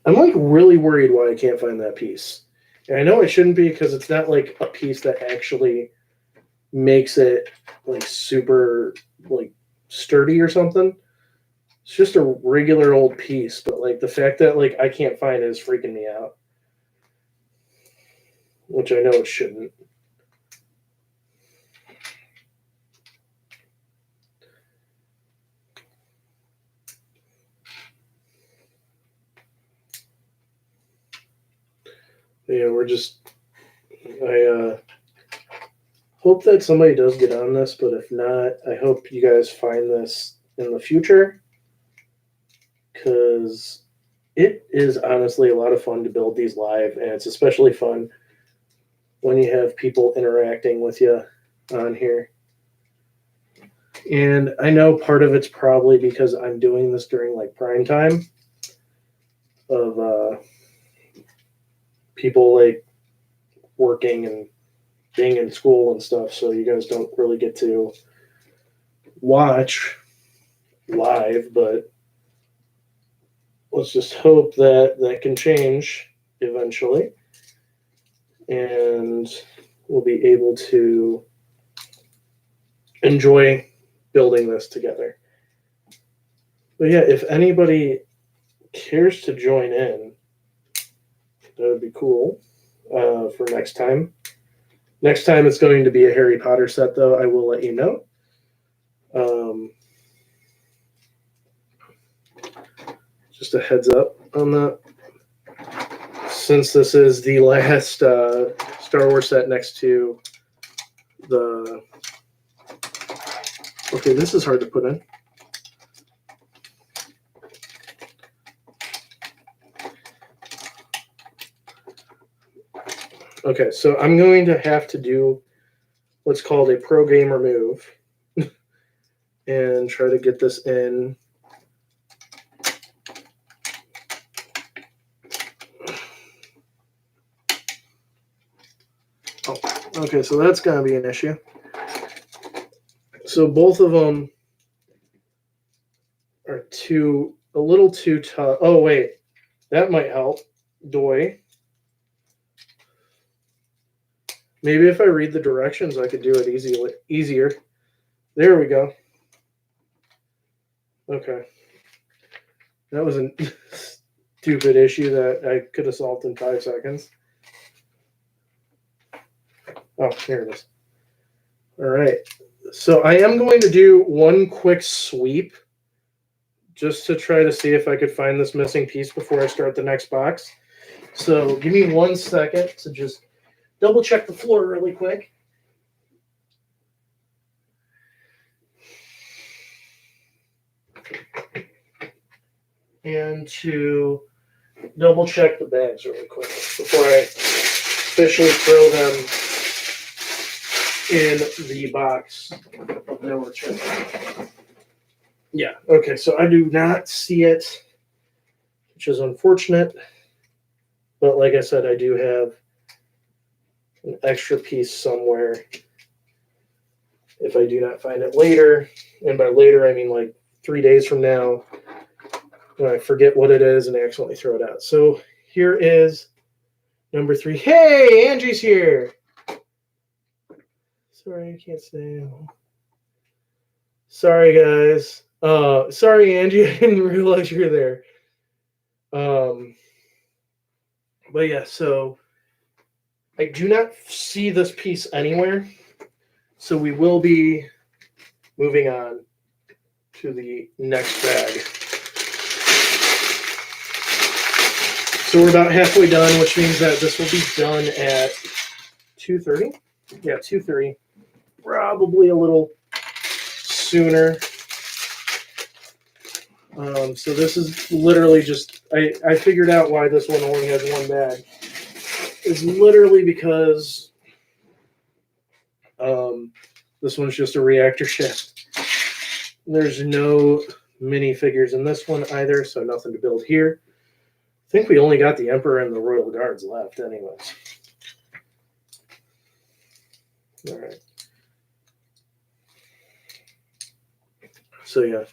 I'm like really worried why I can't find that piece. And I know I shouldn't be, because it's not like a piece that actually makes it like super like sturdy or something. It's just a regular old piece, but like the fact that like I can't find it is freaking me out. Which I know it shouldn't. Yeah, I hope that somebody does get on this, but if not, I hope you guys find this in the future. because it is honestly a lot of fun to build these live, and it's especially fun when you have people interacting with you on here. And I know part of it's probably because I'm doing this during like prime time of people like working and being in school and stuff, so you guys don't really get to watch live, but let's just hope that that can change eventually and we'll be able to enjoy building this together. But yeah, if anybody cares to join in, that would be cool for next time. Next time it's going to be a Harry Potter set, though. I will let you know. Just a heads up on that. Since this is the last Star Wars set next to the... Okay, this is hard to put in. Okay, so I'm going to have to do what's called a pro gamer move and try to get this in. Oh, okay, so that's going to be an issue. So both of them are a little too tough. Oh, wait, that might help. Doi. Maybe if I read the directions, I could do it easier. There we go. Okay. That was a stupid issue that I could have solved in 5 seconds. Oh, here it is. All right. So I am going to do one quick sweep just to try to see if I could find this missing piece before I start the next box. So give me 1 second to just double check the floor really quick. And to double check the bags really quick before I officially throw them in the box of no return. Yeah, okay, so I do not see it, which is unfortunate. But like I said, I do have an extra piece somewhere if I do not find it later. And by later, I mean like 3 days from now, when I forget what it is and accidentally throw it out. So here is number 3. Hey, Angie's here. Sorry, I can't stay. Sorry, guys. Sorry, Angie. I didn't realize you were there. But yeah, so I do not see this piece anywhere. So we will be moving on to the next bag. So we're about halfway done, which means that this will be done at 2:30. Yeah, 2:30. Probably a little sooner. So this is literally just, I figured out why this one only has 1 bag. It's literally because this one's just a reactor ship. There's no minifigures in this one either, so nothing to build here. I think we only got the Emperor and the Royal Guards left anyways. All right. So yeah.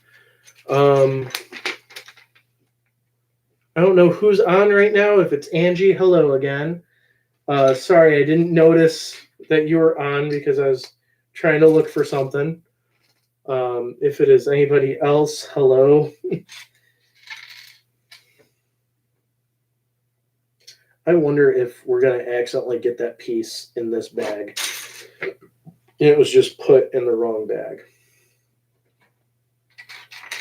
I don't know who's on right now. If it's Angie, hello again. Sorry, I didn't notice that you were on because I was trying to look for something. If it is anybody else, hello. I wonder if we're going to accidentally get that piece in this bag. It was just put in the wrong bag.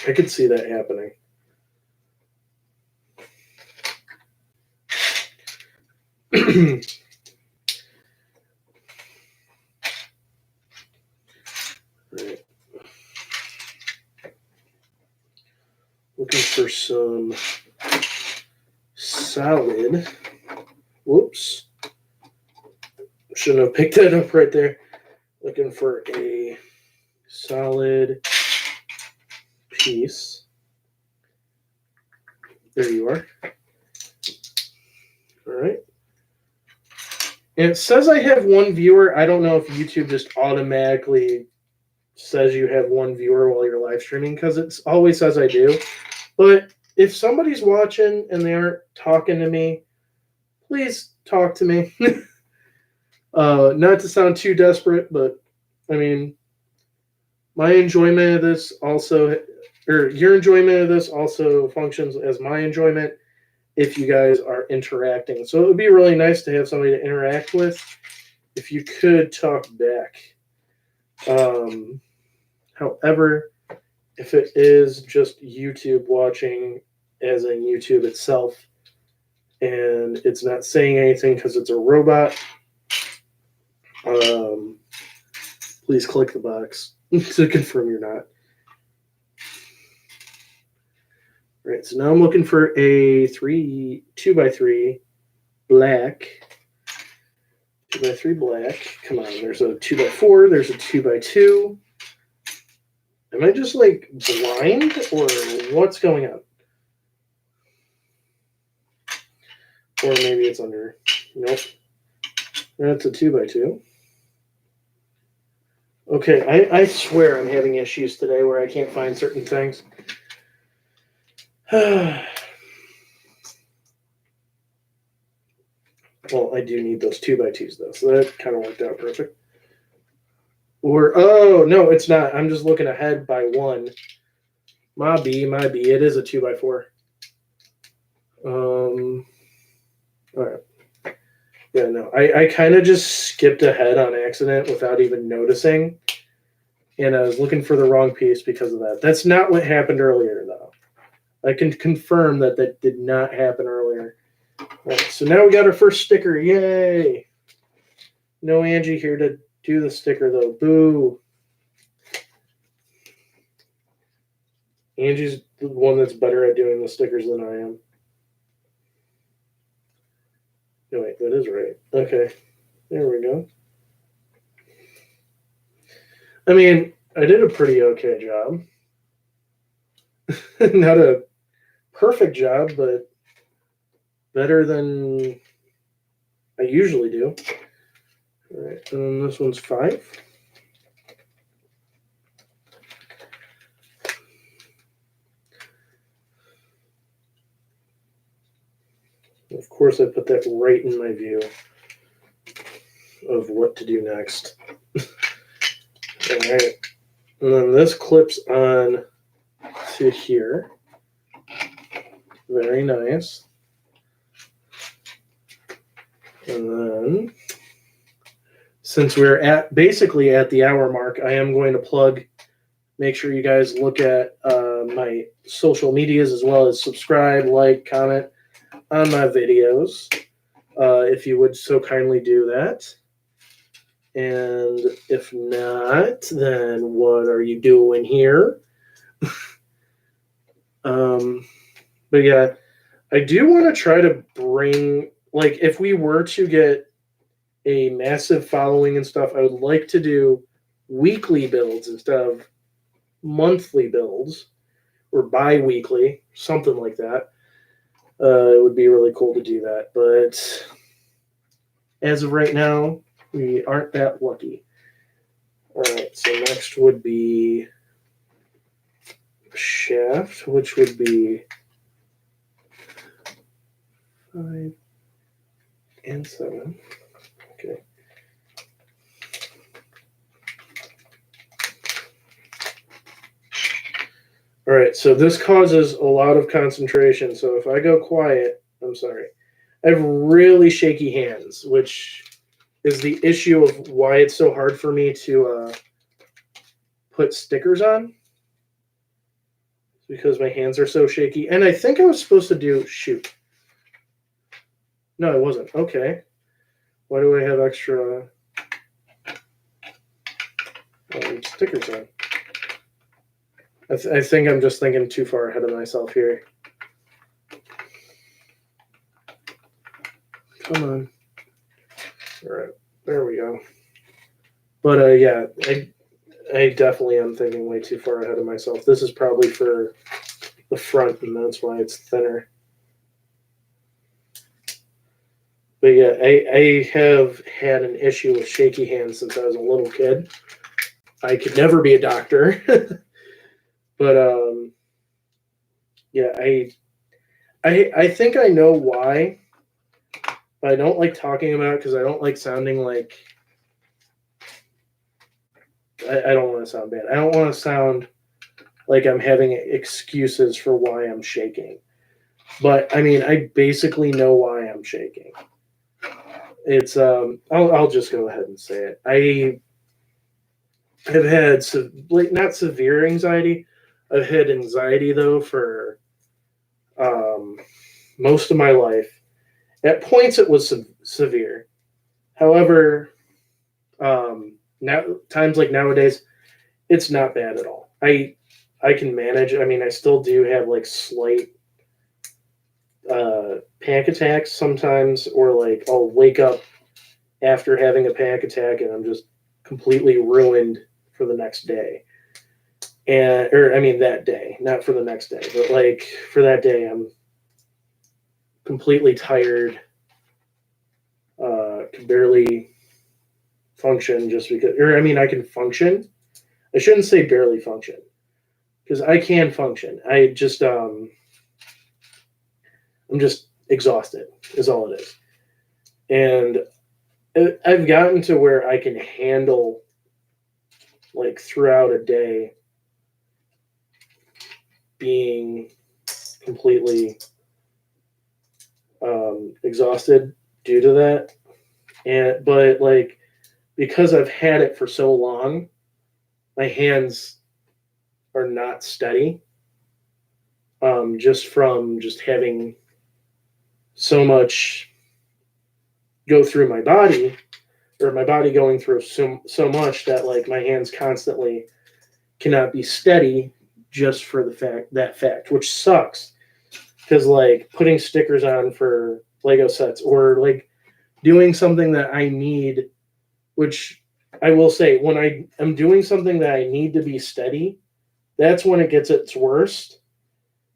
I could see that happening. Right. Looking for some solid. Whoops. Shouldn't have picked that up right there. Looking for a solid piece. There you are. All right. And it says I have one viewer. I don't know if YouTube just automatically says you have one viewer while you're live streaming, because it always says I do. But if somebody's watching and they aren't talking to me, please talk to me. Not to sound too desperate, but I mean, my enjoyment of this also, or your enjoyment of this also functions as my enjoyment if you guys are interacting. So it would be really nice to have somebody to interact with if you could talk back. However, if it is just YouTube watching as in YouTube itself and it's not saying anything because it's a robot, please click the box to confirm you're not. All right, so now I'm looking for a 2x3 black. 2x3 black. Come on, there's a 2x4, there's a 2x2. Am I just like blind or what's going on? Or maybe it's under. Nope. That's a 2x2. Okay, I swear I'm having issues today where I can't find certain things. Well, I do need those 2x2s though, so that kind of worked out perfect. Or, oh, no, it's not. I'm just looking ahead by one. My B. It is a 2x4. All right. Yeah, no, I kind of just skipped ahead on accident without even noticing. And I was looking for the wrong piece because of that. That's not what happened earlier, though. I can confirm that that did not happen earlier. All right, so now we got our first sticker. Yay! No Angie here to do the sticker, though. Boo. Angie's the one that's better at doing the stickers than I am. No, wait, that is right. Okay. There we go. I mean, I did a pretty okay job. Not a perfect job, but better than I usually do. All right, and this one's 5. Of course, I put that right in my view of what to do next. All right, and then this clips on to here. Very nice. And then, since we're basically at the hour mark, I am going to plug. Make sure you guys look at my social medias as well as subscribe, like, comment on my videos, if you would so kindly do that. And if not, then what are you doing here? But yeah, I do want to try to bring, like, if we were to get a massive following and stuff, I would like to do weekly builds instead of monthly builds or bi-weekly, something like that. It would be really cool to do that, but as of right now, we aren't that lucky. All right, so next would be shaft, which would be 5 and 7. Okay. All right, so this causes a lot of concentration. So if I go quiet, I'm sorry. I have really shaky hands, which is the issue of why it's so hard for me to put stickers on. It's because my hands are so shaky. And I think I was supposed to do, shoot. No, I wasn't. Okay. Why do I have extra stickers on? I think I'm just thinking too far ahead of myself here. Come on. All right, there we go. But yeah, I definitely am thinking way too far ahead of myself. This is probably for the front, and that's why it's thinner. But yeah, I have had an issue with shaky hands since I was a little kid. I could never be a doctor, but yeah, I think I know why, but I don't like talking about it because I don't like sounding like I don't want to sound bad. I don't want to sound like I'm having excuses for why I'm shaking. But I mean, I basically know why I'm shaking. It's I'll just go ahead and say it. I have had like not severe anxiety. I've had anxiety though for um, most of my life. At points, it was severe. However, now times like nowadays, it's not bad at all. I can manage. I mean, I still do have like slight panic attacks sometimes, or like I'll wake up after having a panic attack and I'm just completely ruined for the next day. And or I mean that day, not for the next day, but like for that day, I'm completely tired, can barely function just because, or I mean, I can function. I shouldn't say barely function because I can function. I'm just exhausted, is all it is. And I've gotten to where I can handle, like, throughout a day being completely exhausted due to that. But like, because I've had it for so long, my hands are not steady. Just from just having so much go through my body, or my body going through so much that like my hands constantly cannot be steady just for that fact, which sucks. Because like putting stickers on for Lego sets, or like doing something that I need, which I will say, when I am doing something that I need to be steady, that's when it gets its worst.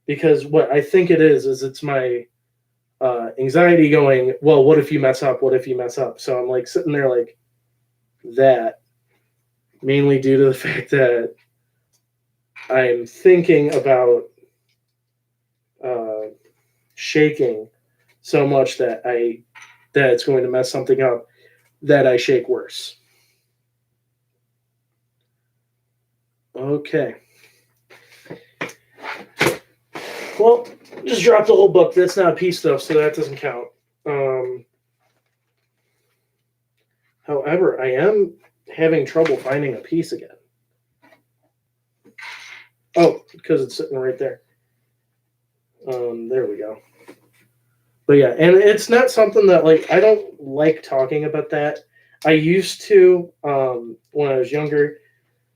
Because what I think it is it's my anxiety going, well, what if you mess up? What if you mess up? So I'm like sitting there like that, mainly due to the fact that I'm thinking about shaking so much that it's going to mess something up, that I shake worse. Okay. Well, just dropped the whole book. That's not piece stuff, so that doesn't count. However, I am having trouble finding a piece again. Oh, because it's sitting right there. There we go. But yeah, and it's not something that like I don't like talking about that. I used to when I was younger,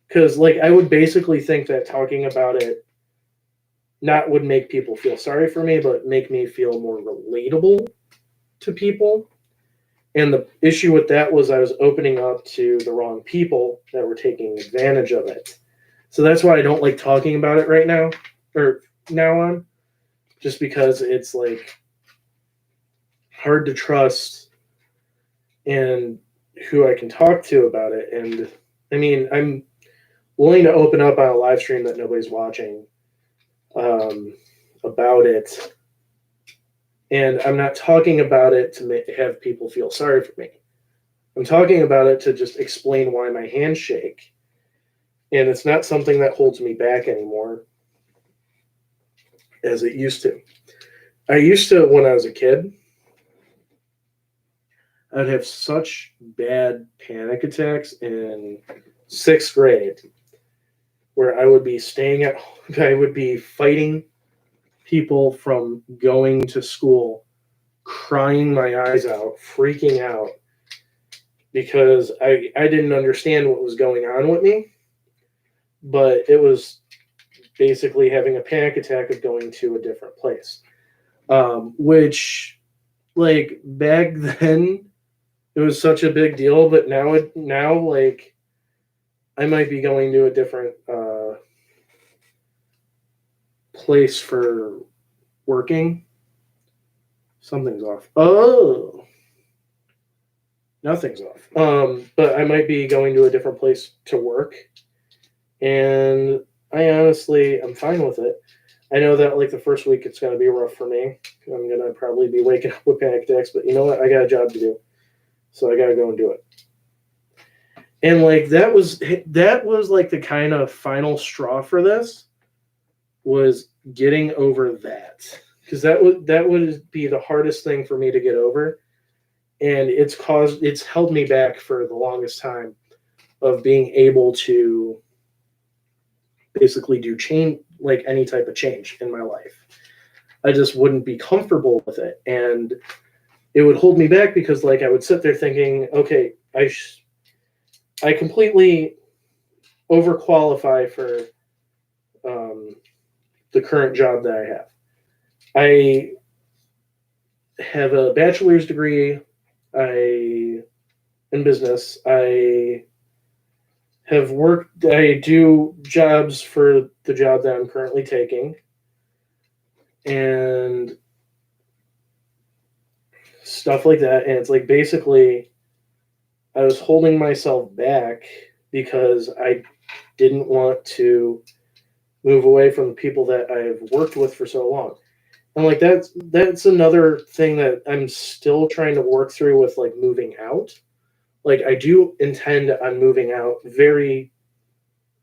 because like I would basically think that talking about it not would make people feel sorry for me, but make me feel more relatable to people. And the issue with that was I was opening up to the wrong people that were taking advantage of it. So that's why I don't like talking about it right now, or now on, just because it's like hard to trust and who I can talk to about it. And I mean, I'm willing to open up on a live stream that nobody's watching about it. And I'm not talking about it to have people feel sorry for me. I'm talking about it to just explain why my hands shake. And it's not something that holds me back anymore as it used to. I used to, when I was a kid, I'd have such bad panic attacks in 6th grade where I would be staying at home. I would be fighting people from going to school, crying my eyes out, freaking out because I didn't understand what was going on with me. But it was basically having a panic attack of going to a different place, which like back then it was such a big deal, but now like I might be going to a different place for working. Something's off. Oh, nothing's off. But I might be going to a different place to work, and I'm fine with it. I know that like the first week it's gonna be rough for me. I'm gonna probably be waking up with panic attacks, but you know what? I got a job to do, so I gotta go and do it. And like that was like the kind of final straw for this was getting over that, because that would be the hardest thing for me to get over, and it's held me back for the longest time of being able to basically do change, like any type of change in my life. I just wouldn't be comfortable with it, and it would hold me back because like I would sit there thinking, okay, I completely overqualify for the current job that I have. I have a bachelor's degree in business. I do jobs for the job that I'm currently taking, and stuff like that. And it's like basically I was holding myself back because I didn't want to move away from the people that I've worked with for so long. And like that's another thing that I'm still trying to work through with like moving out. Like I do intend on moving out very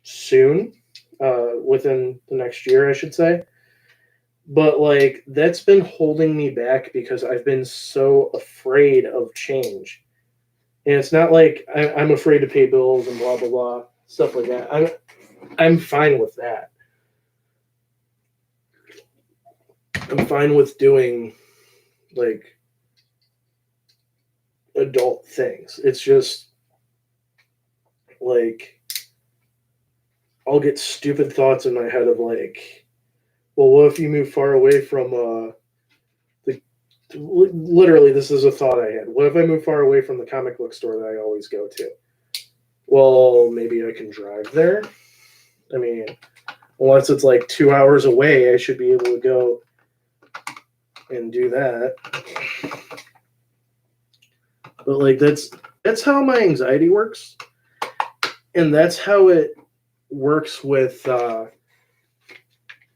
soon, within the next year, I should say. But like that's been holding me back because I've been so afraid of change. And it's not like I'm afraid to pay bills and blah blah blah stuff like that. I'm fine with that. I'm fine with doing like adult things. It's just like I'll get stupid thoughts in my head of like, well, what if you move far away from the literally this is a thought I had. What if I move far away from the comic book store that I always go to? Well, maybe I can drive there. I mean, unless it's like 2 hours away, I should be able to go and do that. But like that's how my anxiety works, and that's how it works with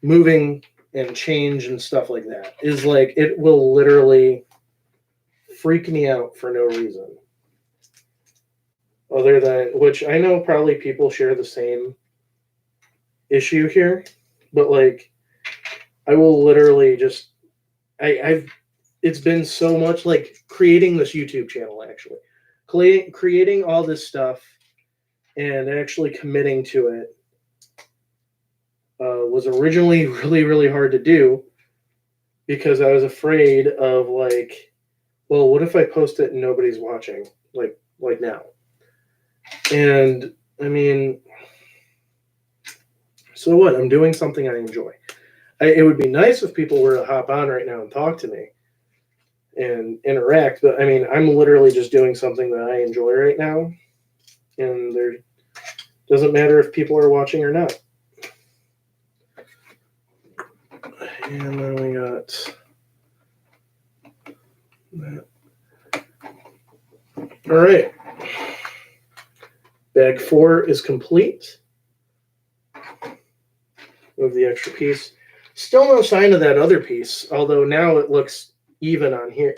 moving and change and stuff like that. Is like it will literally freak me out for no reason, other than which I know probably people share the same issue here, but like I will literally just I've it's been so much like creating this YouTube channel actually. Creating all this stuff and actually committing to it was originally really, really hard to do because I was afraid of like, well, what if I post it and nobody's watching like now? And I mean, so what? I'm doing something I enjoy. It would be nice if people were to hop on right now and talk to me and interact, but I mean, I'm literally just doing something that I enjoy right now, and there doesn't matter if people are watching or not. And then we got that. All right. Bag 4 is complete. Move the extra piece. Still no sign of that other piece, although now it looks even on here.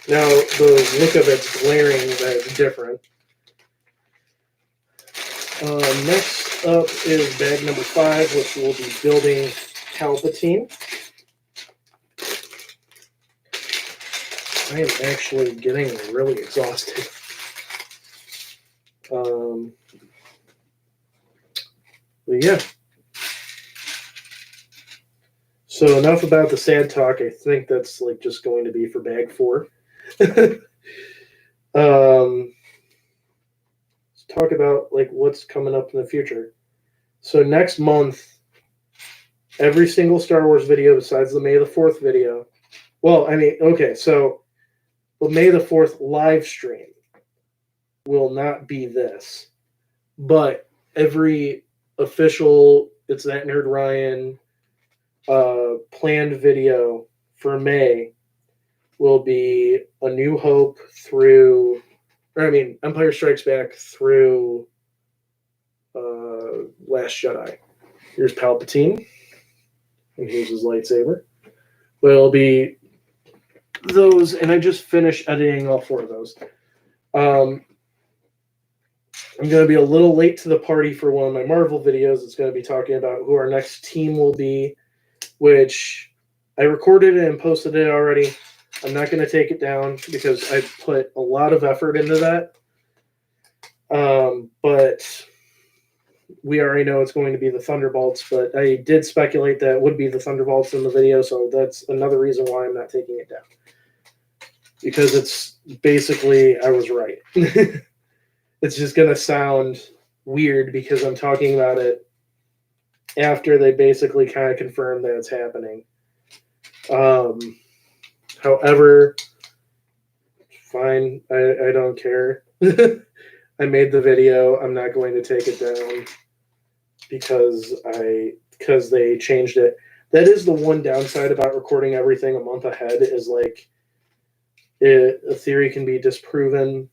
Now the look of it's glaring that it's different. Next up is bag number 5, which will be building Palpatine. I am actually getting really exhausted. But yeah. So enough about the sad talk. I think that's like just going to be for bag 4. Let's talk about like what's coming up in the future. So next month, every single Star Wars video besides the May the 4th video Well, I mean, okay, so the May the 4th live stream will not be this, but every official It's That Nerd Ryan planned video for May will be A New Hope through, or I mean, Empire Strikes Back through Last Jedi. Here's Palpatine, and here's his lightsaber. But it'll be those, and I just finished editing all 4 of those. I'm going to be a little late to the party for one of my Marvel videos. It's going to be talking about who our next team will be, which I recorded it and posted it already. I'm not going to take it down because I put a lot of effort into that. But we already know it's going to be the Thunderbolts, but I did speculate that it would be the Thunderbolts in the video, so that's another reason why I'm not taking it down. Because it's basically, I was right. It's just going to sound weird because I'm talking about it after they basically kind of confirmed that it's happening. However, fine, I don't care. I made the video. I'm not going to take it down because they changed it. That is the one downside about recording everything a month ahead is like a theory can be disproven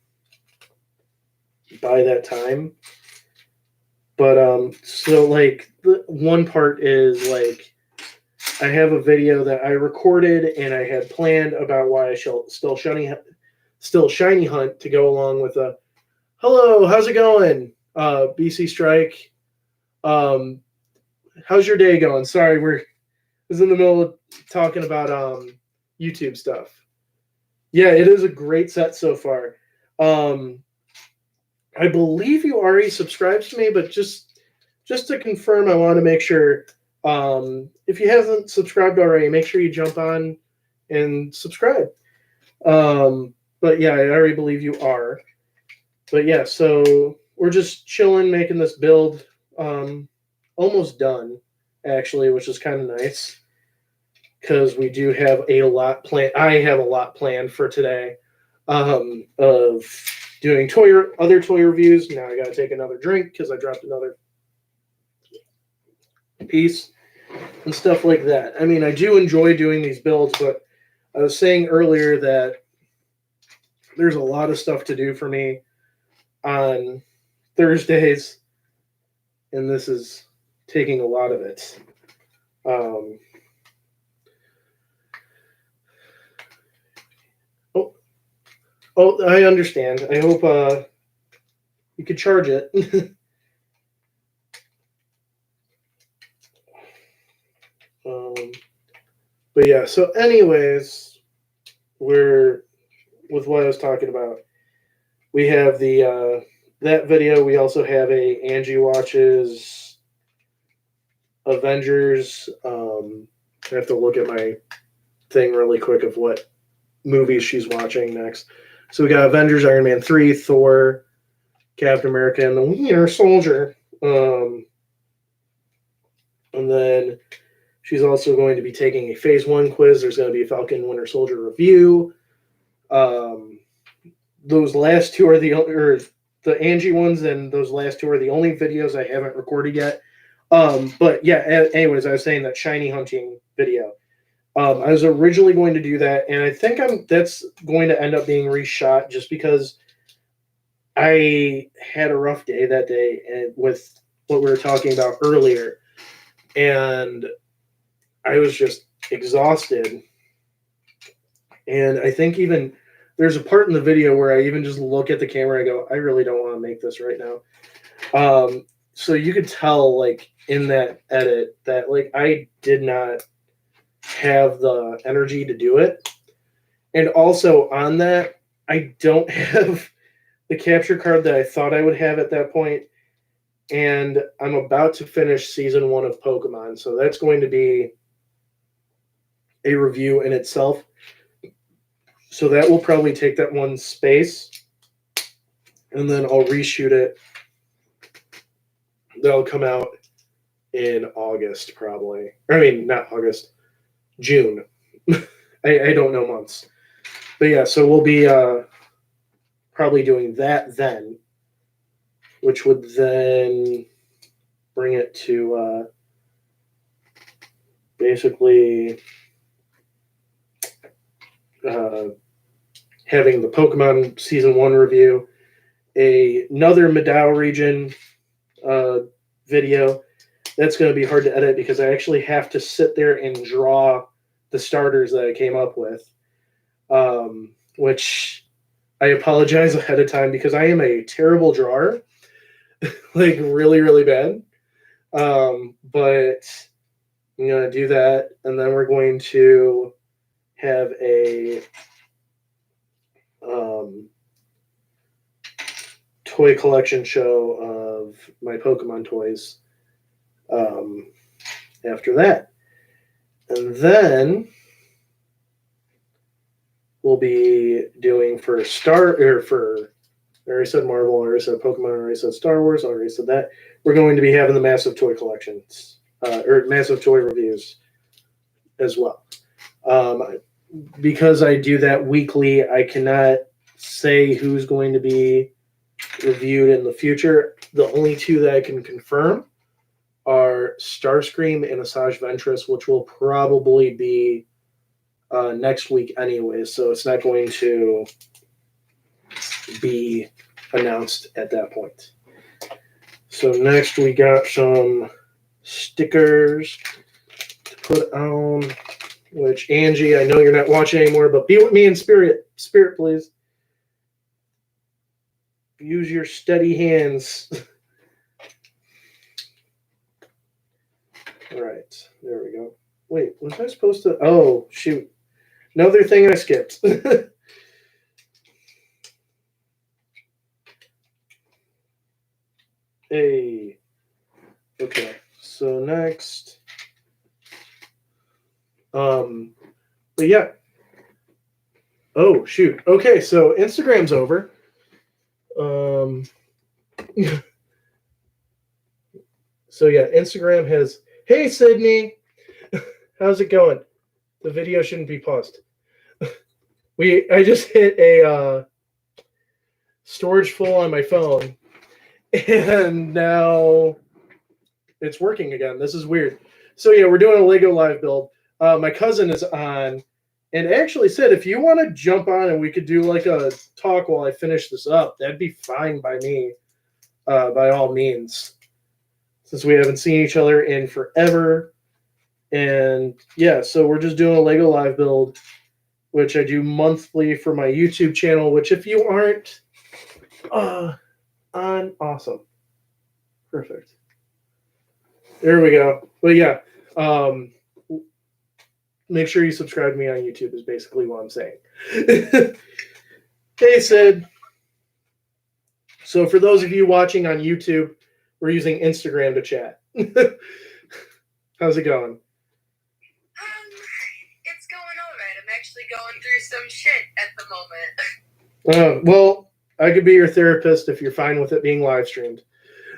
by that time. But so like the one part is like I have a video that I recorded and I had planned about why I shall still shiny hunt to go along with a hello, how's it going? BC Strike. How's your day going? Sorry, I was in the middle of talking about YouTube stuff. Yeah, it is a great set so far. I believe you already subscribed to me, but just to confirm, I want to make sure if you haven't subscribed already, make sure you jump on and subscribe. But yeah, I already believe you are. But yeah, so we're just chilling, making this build. Almost done, actually, which is kind of nice because we do have a lot planned. I have a lot planned for today of doing other toy reviews. Now I got to take another drink because I dropped another piece and stuff like that. I mean, I do enjoy doing these builds, but I was saying earlier that there's a lot of stuff to do for me on Thursdays, and this is taking a lot of it. Oh, I understand. I hope you could charge it. But yeah, so anyways, we're with what I was talking about. We have the that video. We also have a Angie watches Avengers. I have to look at my thing really quick of what movies she's watching next. So we got Avengers, Iron Man 3, Thor, Captain America, and the Winter Soldier. And then she's also going to be taking a Phase 1 quiz. There's going to be a Falcon Winter Soldier review. Those last two are the Angie ones, and those last two are the only videos I haven't recorded yet. But yeah, anyways, I was saying that shiny hunting video. I was originally going to do that, and I think that's going to end up being reshot just because I had a rough day that day and with what we were talking about earlier, and I was just exhausted. And I think even there's a part in the video where I even just look at the camera and I go, I really don't want to make this right now. So you could tell, like, in that edit that, like, I did not have the energy to do it. And also on that, I don't have the capture card that I thought I would have at that point. And I'm about to finish season 1 of Pokemon. So that's going to be a review in itself. So that will probably take that one space. And then I'll reshoot it. That'll come out in August, probably. I mean, not August, June. I don't know months. But yeah, so we'll be probably doing that then, which would then bring it to basically having the Pokemon Season 1 review, another Madao region video. That's going to be hard to edit because I actually have to sit there and draw the starters that I came up with, which I apologize ahead of time because I am a terrible drawer, like really, really bad. But I'm going to do that, and then we're going to have a toy collection show of my Pokemon toys after that. And then we'll be doing for I already said Marvel, I already said Pokemon, I already said Star Wars, I already said that. We're going to be having the massive toy collections, or massive toy reviews as well. Because I do that weekly, I cannot say who's going to be reviewed in the future. The only two that I can confirm are Starscream and Asajj Ventress, which will probably be next week anyway, so it's not going to be announced at that point. So next we got some stickers to put on, which Angie, I know you're not watching anymore, but be with me in spirit. Spirit, please. Use your steady hands. All right, there we go. Wait, was I supposed to? Oh, shoot. Another thing I skipped. Hey. Okay, so next. But yeah. Oh, shoot. Okay, so Instagram's over. So yeah, Instagram has, hey Sydney, how's it going? The video shouldn't be paused. I just hit a storage full on my phone, and now it's working again. This is weird. So yeah, we're doing a Lego Live build. My cousin is on, and actually said if you want to jump on and we could do like a talk while I finish this up, that'd be fine by me, by all means, since we haven't seen each other in forever. And yeah, so we're just doing a Lego Live build, which I do monthly for my YouTube channel, which if you aren't on, awesome. Perfect. There we go. But yeah, make sure you subscribe to me on YouTube is basically what I'm saying. Hey, Sid. So for those of you watching on YouTube, we're using Instagram to chat. How's it going? It's going all right. I'm actually going through some shit at the moment. Well, I could be your therapist if you're fine with it being live streamed.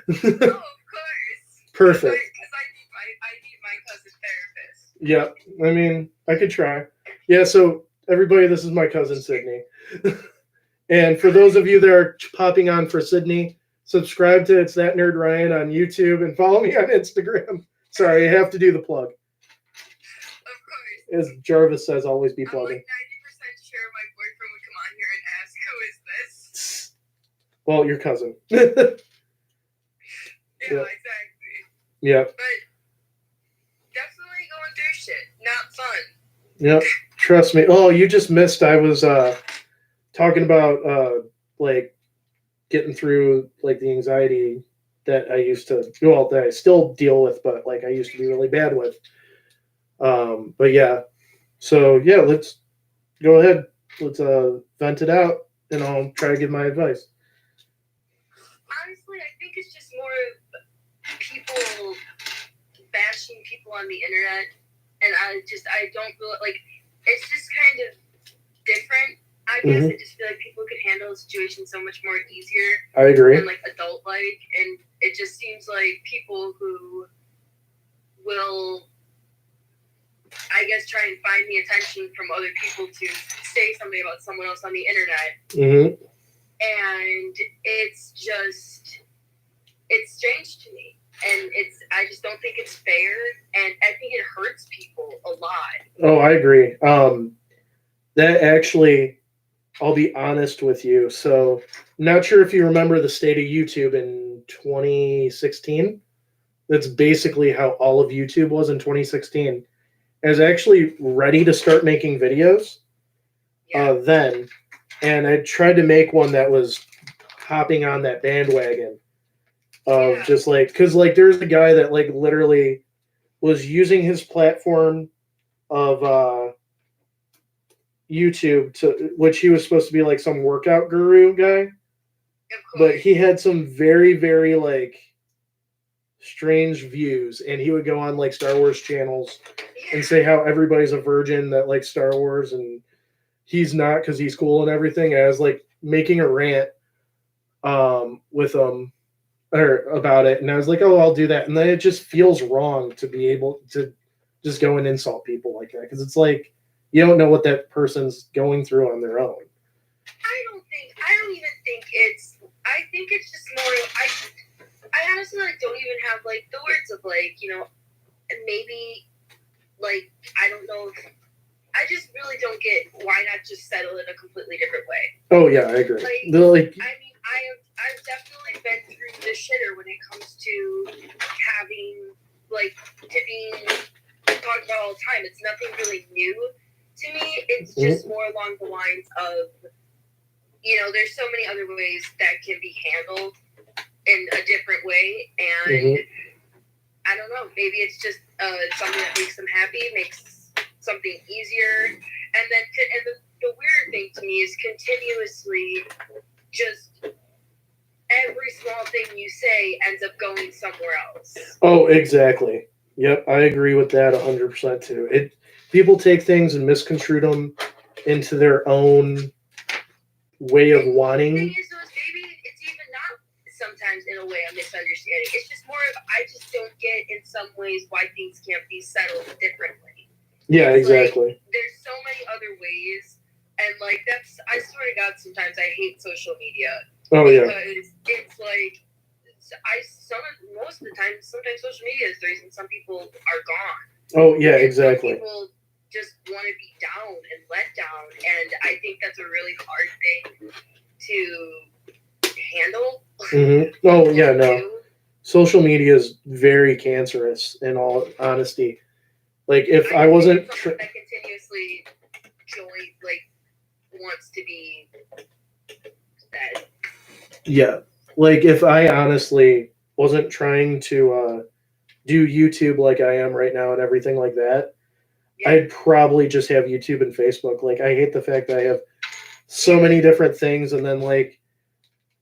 Oh, of course. Perfect. Because I need my cousin therapist. Yeah, I mean, I could try. Yeah, so everybody, this is my cousin Sydney. And for those of you that are popping on for Sydney, subscribe to It's That Nerd Ryan on YouTube and follow me on Instagram. Sorry, I have to do the plug. Of course. As Jarvis says, always be I'm plugging. like 90% sure my boyfriend would come on here and ask, who is this? Well, your cousin. Yeah, Yep. exactly. Yeah. But definitely going through shit. Not fun. Yep. Trust me. Oh, you just missed. I was talking about like getting through like the anxiety that I used to, well, that I still deal with, but like I used to be really bad with. But yeah. So yeah, let's go ahead. Let's vent it out, and I'll try to give my advice. Honestly, I think it's just more of people bashing people on the internet, and I don't feel like it's just kind of different. I guess I just feel like people could handle the situation so much more easier. I agree. And like adult-like, and it just seems like people who will, I guess, try and find the attention from other people to say something about someone else on the internet. Mm-hmm. And it's strange to me. And I just don't think it's fair. And I think it hurts people a lot. Oh, I agree. That actually, I'll be honest with you. So, not sure if you remember the state of YouTube in 2016. That's basically how all of YouTube was in 2016. I was actually ready to start making videos then, and I tried to make one that was hopping on that bandwagon of just like, because like there's a guy that like literally was using his platform of YouTube to which he was supposed to be like some workout guru guy, but he had some very, very like strange views, and he would go on like Star Wars channels and say how everybody's a virgin that likes Star Wars and he's not because he's cool and everything. I was like making a rant with him or about it, and I was like, oh, I'll do that. And then it just feels wrong to be able to just go and insult people like that, because it's like you don't know what that person's going through on their own. I don't even think I think it's just more, I honestly like don't even have like the words of like, you know, maybe like, I don't know if, I just really don't get why not just settle it a completely different way. Oh yeah, I agree. I mean, I've definitely been through the shitter when it comes to having like to being talked about all the time. It's nothing really new to me. It's just more along the lines of, you know, there's so many other ways that can be handled in a different way, and I don't know, maybe it's just something that makes them happy, makes something easier, and then the weird thing to me is continuously just every small thing you say ends up going somewhere else. Oh, exactly. Yep, I agree with that 100% too. People take things and misconstrue them into their own way of wanting. The thing is, maybe it's even not sometimes in a way a misunderstanding. It's just more of, I just don't get in some ways why things can't be settled differently. Yeah, it's exactly. Like, there's so many other ways, and like I swear to God, sometimes I hate social media. Oh because yeah. It's like most of the time, sometimes social media is the reason some people are gone. Oh yeah, and exactly. Some people just want to be down and let down, and I think that's a really hard thing to handle. Oh yeah, no. Social media is very cancerous, in all honesty. Like if I wasn't that continuously wants to be said. Yeah, like if I honestly wasn't trying to do YouTube like I am right now and everything like that, I'd probably just have YouTube and Facebook. Like I hate the fact that I have so many different things, and then like,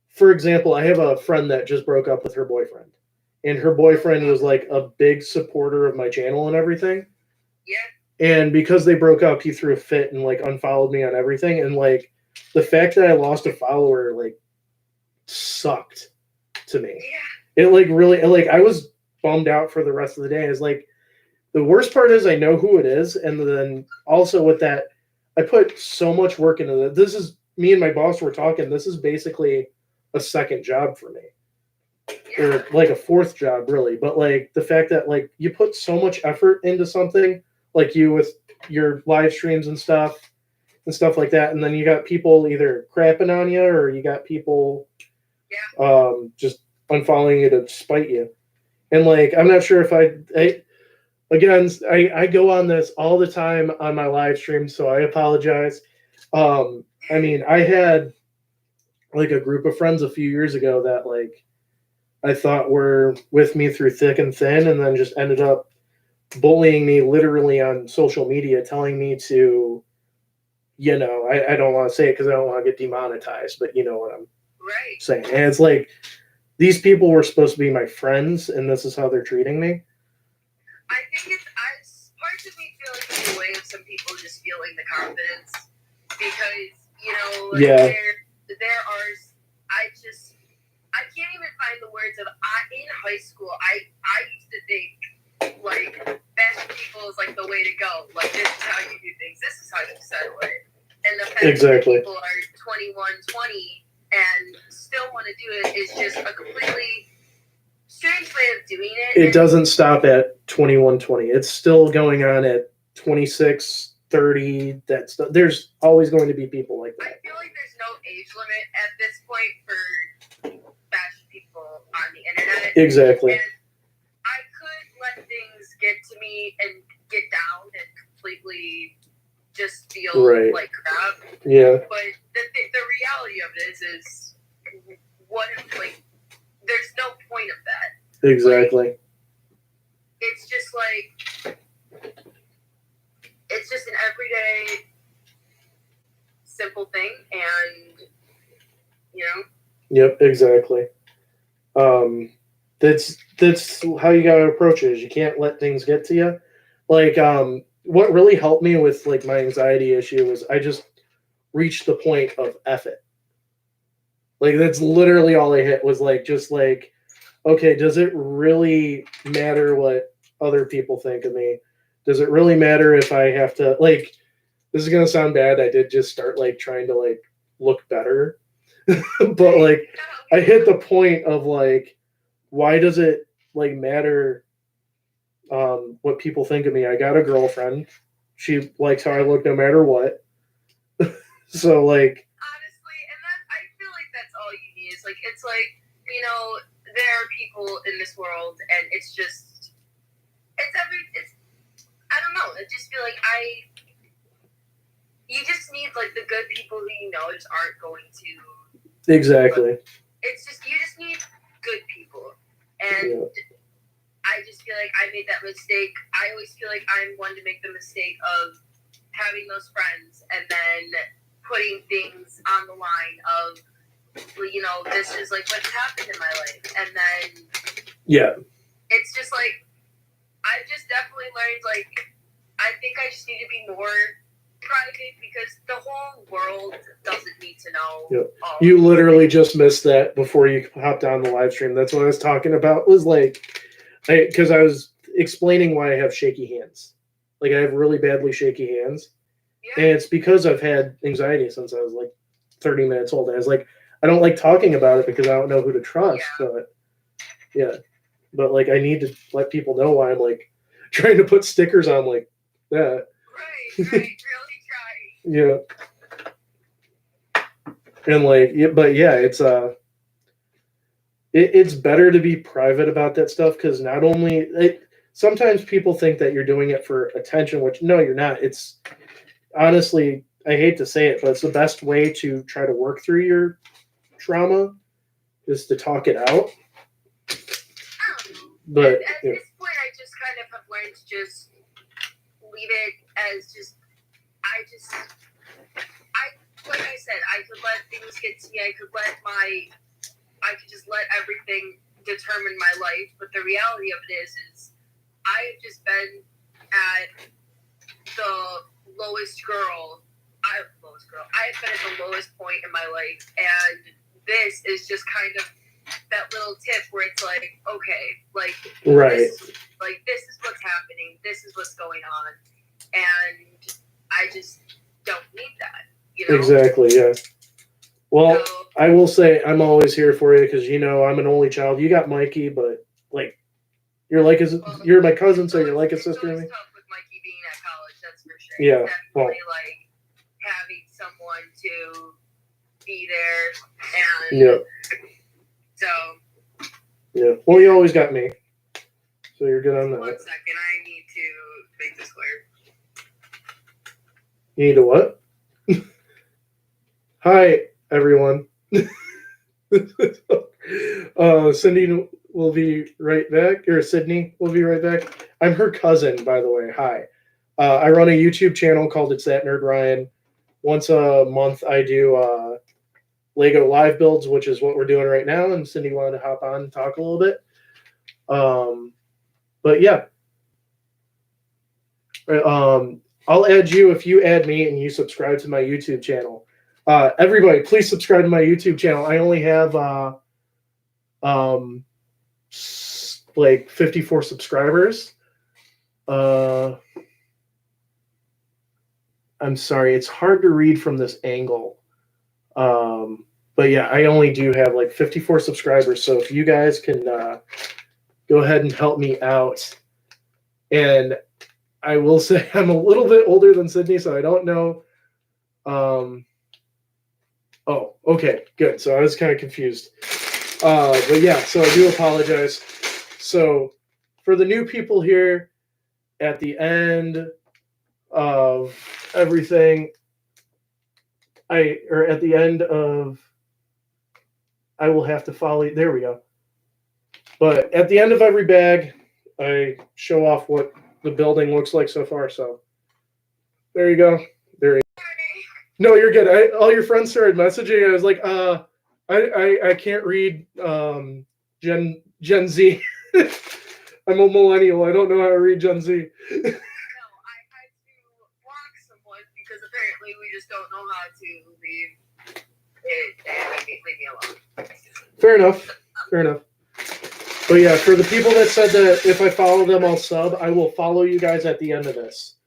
for example, I have a friend that just broke up with her boyfriend, and her boyfriend was like a big supporter of my channel and everything. Yeah. And because they broke up, he threw a fit and like unfollowed me on everything, and like the fact that I lost a follower like sucked to me. Yeah. It like really like I was bummed out for the rest of the day. It's like the worst part is I know who it is, and then also with that, I put so much work into it. This is me and my boss were talking. This is basically a second job for me, or like a fourth job, really. But like the fact that like you put so much effort into something, like you with your live streams and stuff like that, and then you got people either crapping on you, or you got people just unfollowing you to spite you. And like I'm not sure if I go on this all the time on my live stream, so I apologize. I mean, I had like a group of friends a few years ago that like I thought were with me through thick and thin, and then just ended up bullying me literally on social media, telling me to, you know, I don't want to say it because I don't want to get demonetized, but you know what I'm saying. And it's like these people were supposed to be my friends, and this is how they're treating me. I think parts of me feel like it's a way of some people just feeling the confidence, because, you know, there are, I can't even find the words of, in high school, I used to think like bashing people is like the way to go. Like this is how you do things. This is how you settle it. And the fact Exactly. that people are 21, 20 and still want to do it is just a completely strange way of doing it. It doesn't stop at 21, 20. It's still going on at 26, 30. That's there's always going to be people like I that. feel like there's no age limit at this point for bashing people on the internet. Exactly. And I could let things get to me and get down and completely just feel Right. like crap. Yeah. But the reality of it is what if, like, there's no point of that. Exactly. It's just like, it's just an everyday simple thing, and you know. Yep. Exactly. That's how you gotta approach it. Is you can't let things get to you. Like, what really helped me with like my anxiety issue was I just reached the point of F it. Like that's literally all I hit was like just like, okay, does it really matter what other people think of me? Does it really matter if I have to like? This is gonna sound bad. I did just start like trying to like look better, but like I hit the point of like, why does it like matter what people think of me? I got a girlfriend. She likes how I look no matter what. So like, honestly, and that I feel like that's all you need. Is like it's like, you know, there are people in this world, and it's just it's I don't know. I just feel like you just need like the good people who you know just aren't going to. exactly. It's just you just need good people, and I just feel like I made that mistake. I always feel like I'm one to make the mistake of having those friends and then putting things on the line of, you know, this is like what's happened in my life, and then it's just like I've just definitely learned like I think I just need to be more private because the whole world doesn't need to know. All You literally just missed that before you hopped on the live stream. That's what I was talking about. Was like, because I was explaining why I have shaky hands. Like I have really badly shaky hands, and it's because I've had anxiety since I was like 30 minutes old. And I was like, I don't like talking about it because I don't know who to trust. But like I need to let people know why I'm like trying to put stickers on like that. Right. Really trying. Yeah. And like, but yeah, it's better to be private about that stuff because not only sometimes people think that you're doing it for attention, which no, you're not. It's honestly, I hate to say it, but it's the best way to try to work through your trauma is to talk it out. But at this point, I just kind of have learned to just leave it as just like I said, I could let things get to me. I could just let everything determine my life. But the reality of it is I've just been at the lowest girl. I've been at the lowest point in my life, and this is just kind of that little tip where it's like, okay, like this is what's happening. This is what's going on, and I just don't need that. You know? Exactly. Yeah. Well, So, I will say I'm always here for you because I'm an only child. You got Mikey, but like you're you're my cousin, so you're like a sister to me. It's tough with Mikey being at college, that's for sure. Yeah. Definitely like having someone to be there, and so. Yeah. Well, you always got me, so you're good on that. 1 second, I need to make this clear. You need to what? Hi, everyone. Cindy will be right back, or Sydney will be right back. I'm her cousin, by the way. Hi. I run a YouTube channel called It's That Nerd Ryan. Once a month, I do Lego live builds, which is what we're doing right now. And Cindy wanted to hop on and talk a little bit. But yeah. I'll add you if you add me and you subscribe to my YouTube channel. Everybody, please subscribe to my YouTube channel. I only have like 54 subscribers. I'm sorry, it's hard to read from this angle. But yeah, I only do have like 54 subscribers. So if you guys can go ahead and help me out. And I will say I'm a little bit older than Sydney, so I don't know. Oh, okay, good. So I was kind of confused. But yeah, so I do apologize. So for the new people here, at the end of everything, I will have to follow. There we go. But at the end of every bag, I show off what the building looks like so far. So there you go. There you go. No, you're good. All your friends started messaging. I was like, I can't read Gen Z. I'm a millennial. I don't know how to read Gen Z. No, I had to block someone because apparently we just don't know how to leave it and leave me alone. Fair enough. But yeah, for the people that said that if I follow them, I'll sub, I will follow you guys at the end of this.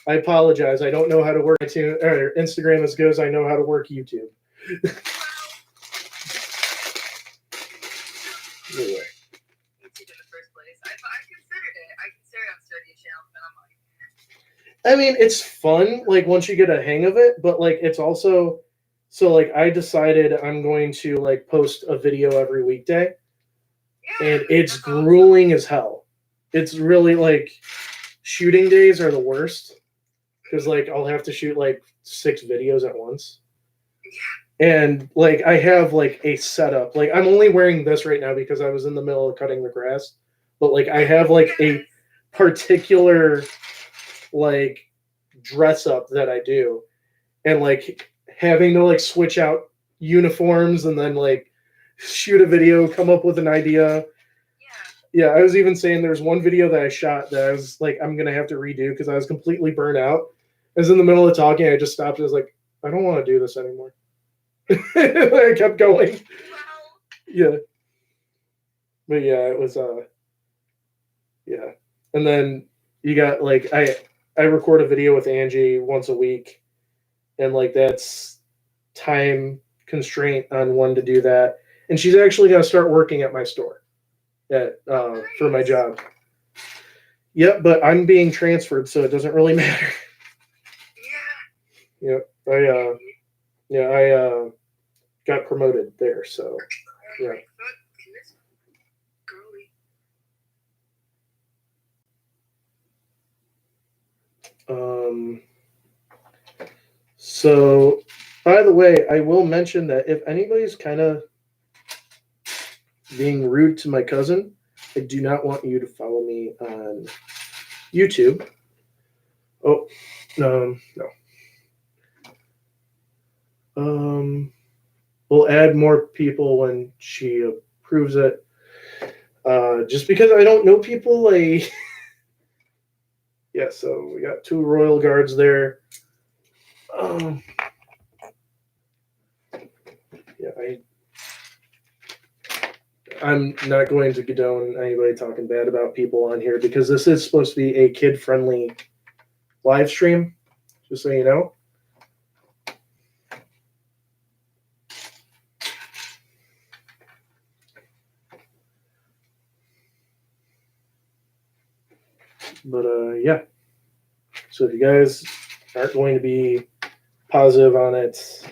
I apologize. I don't know how to work Instagram as good as I know how to work YouTube. Anyway. YouTube in the first place. I considered it. I considered starting a channel, but I'm like, I mean, it's fun, like, once you get a hang of it, but, like, it's also, so, like, I decided I'm going to, like, post a video every weekday, yeah, and it's grueling as hell. It's really, like, shooting days are the worst, because, like, I'll have to shoot, like, 6 videos at once. And, like, I have, like, a setup. Like, I'm only wearing this right now because I was in the middle of cutting the grass, but, like, I have, like, a particular, like, dress up that I do, and like having to like switch out uniforms and then like shoot a video, come up with an idea. Yeah, I was even saying there's one video that I shot that I was like, I'm gonna have to redo because I was completely burnt out. I was in the middle of talking, I just stopped. I was like, I don't want to do this anymore. I kept going. Yeah, but yeah, it was yeah, and then you got like I record a video with Angie once a week, and like that's time constraint on when to do that. And she's actually going to start working at my store for my job. Yep, but I'm being transferred, so it doesn't really matter. yeah. Yep, I got promoted there, so yeah. So, by the way, I will mention that if anybody's kind of being rude to my cousin, I do not want you to follow me on YouTube. Oh, no. We'll add more people when she approves it. Just because I don't know people, like... Yeah, so we got 2 Royal Guards there. Yeah, I'm not going to condone anybody talking bad about people on here because this is supposed to be a kid-friendly live stream, just so you know. But yeah. So if you guys aren't going to be positive on it,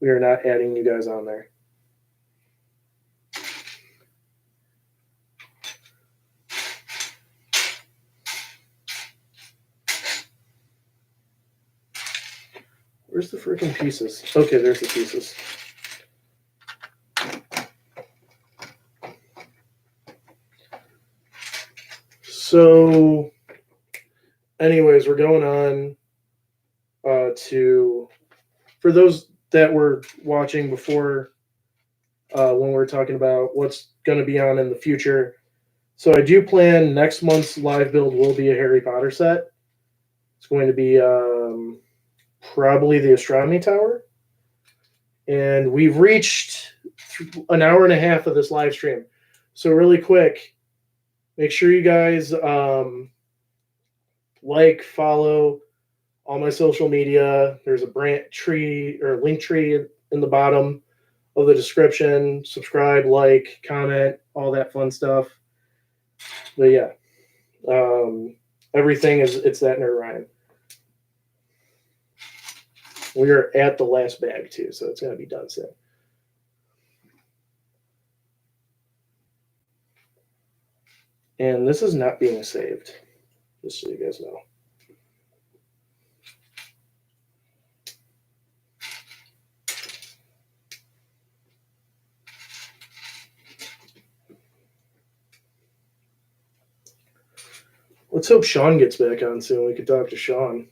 we are not adding you guys on there. Where's the freaking pieces? Okay, there's the pieces. So, anyways, we're going on to, for those that were watching before when we were talking about what's going to be on in the future. So I do plan next month's live build will be a Harry Potter set. It's going to be probably the Astronomy Tower. And we've reached an hour and a half of this live stream. So really quick, make sure you guys like, follow all my social media. There's a branch tree or link tree in the bottom of the description. Subscribe, like, comment, all that fun stuff. But yeah, everything it's that nerd Ryan. We are at the last bag too, so it's gonna be done soon. And this is not being saved, just so you guys know. Let's hope Sean gets back on soon. We can talk to Sean.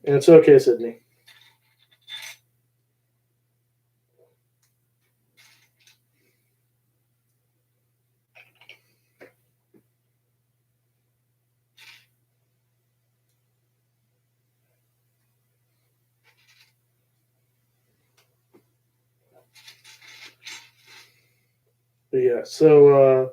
And it's okay, Sydney. But yeah, so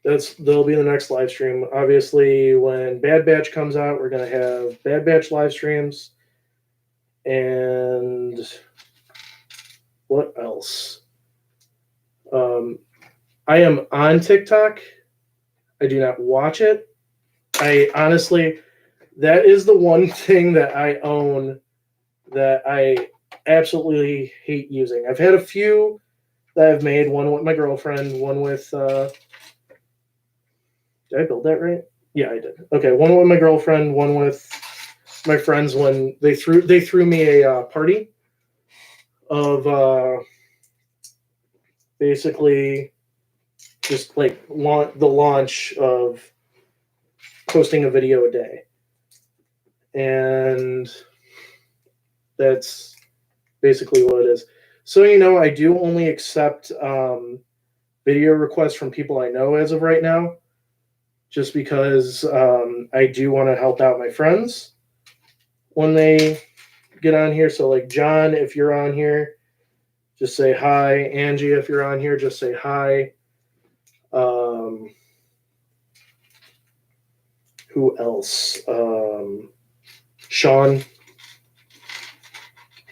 that'll be the next live stream. Obviously, when Bad Batch comes out, we're gonna have Bad Batch live streams. And what else? I am on TikTok. I do not watch it. I honestly, that is the one thing that I own that I absolutely hate using. I've had a few that I've made, one with my girlfriend, one with did I build that right? Yeah, I did. Okay, one with my girlfriend, one with my friends when they threw me a party of basically just like the launch of posting a video a day. And that's basically what it is. So, I do only accept video requests from people I know as of right now, just because I do want to help out my friends when they get on here. So, like, John, if you're on here, just say hi. Angie, if you're on here, just say hi. Who else? Sean.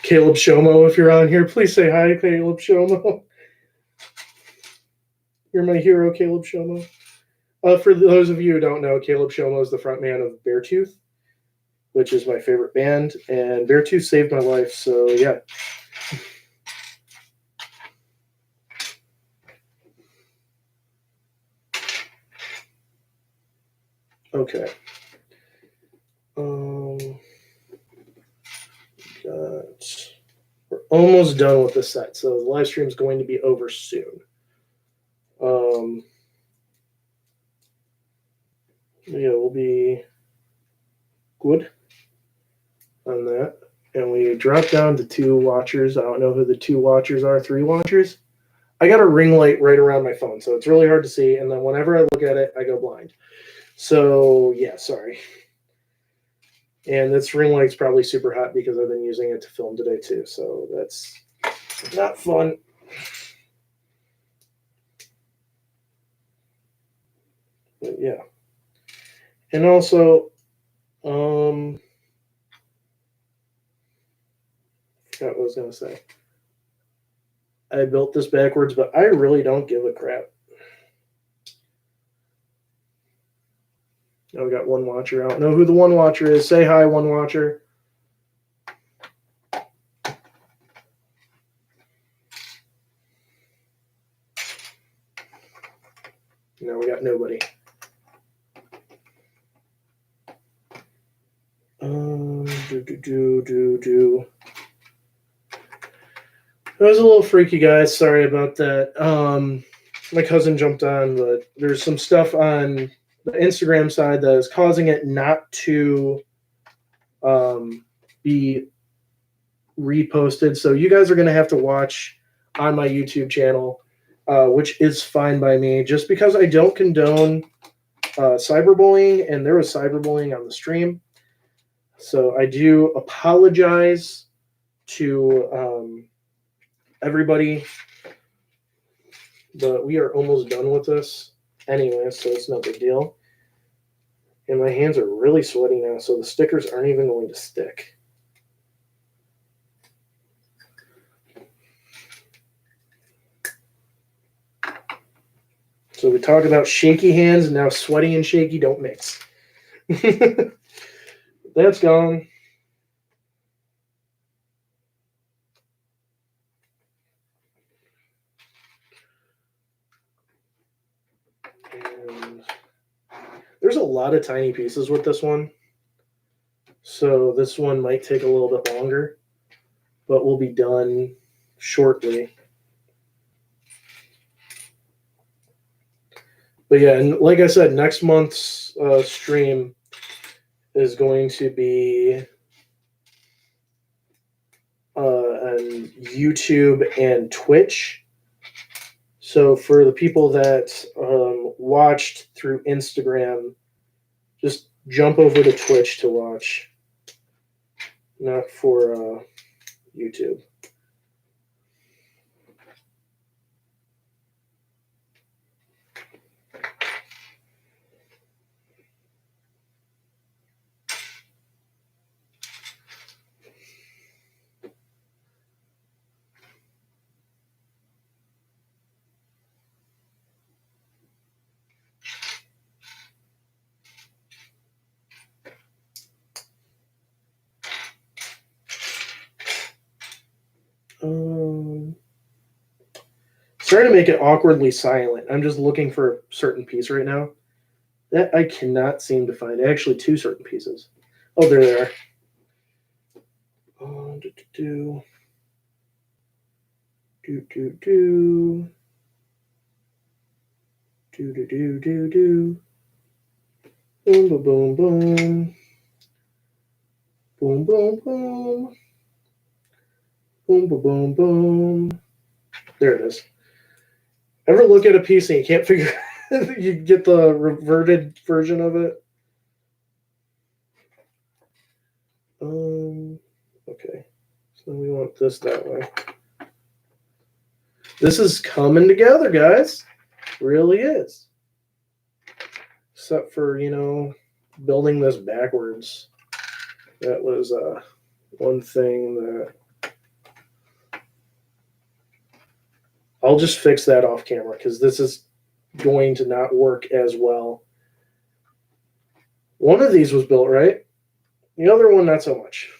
Caleb Shomo, if you're on here, please say hi, Caleb Shomo. You're my hero, Caleb Shomo. For those of you who don't know, Caleb Shomo is the frontman of Beartooth, which is my favorite band, and Beartooth saved my life, so yeah. Okay. We're almost done with the set, so the live stream is going to be over soon. Yeah, we'll be good on that. And we drop down to 2 watchers. I don't know who the 2 watchers are, 3 watchers. I got a ring light right around my phone, so it's really hard to see. And then whenever I look at it, I go blind. So, yeah, sorry. And this ring light's probably super hot because I've been using it to film today, too. So that's not fun. But, yeah. And also, forgot what I was going to say. I built this backwards, but I really don't give a crap. Now we got 1 watcher. I don't know who the 1 watcher is. Say hi, 1 watcher. No, we got nobody. It was a little freaky, guys. Sorry about that. My cousin jumped on, but there's some stuff on the Instagram side that is causing it not to be reposted. So you guys are going to have to watch on my YouTube channel, which is fine by me, just because I don't condone cyberbullying, and there was cyberbullying on the stream. So I do apologize to everybody, but we are almost done with this anyway, so it's no big deal. And my hands are really sweaty now, so the stickers aren't even going to stick. So we talk about shaky hands, and now sweaty and shaky don't mix. That's gone. And there's a lot of tiny pieces with this one. So this one might take a little bit longer, but will be done shortly. But yeah, and like I said, next month's stream is going to be on YouTube and Twitch. So for the people that watched through Instagram, just jump over to Twitch to watch, not for YouTube. Sorry to make it awkwardly silent. I'm just looking for a certain piece right now that I cannot seem to find. Actually, two certain pieces. Oh, there they are. Do do do do do do do do do do. Boom boom boom boom. Boom boom boom. Boom boom boom boom. There it is. Ever look at a piece and you can't figure you get the reverted version of it? Okay. So we want this that way. This is coming together, guys. It really is. Except for, building this backwards. That was one thing that I'll just fix that off camera because this is going to not work as well. One of these was built right. The other one, not so much.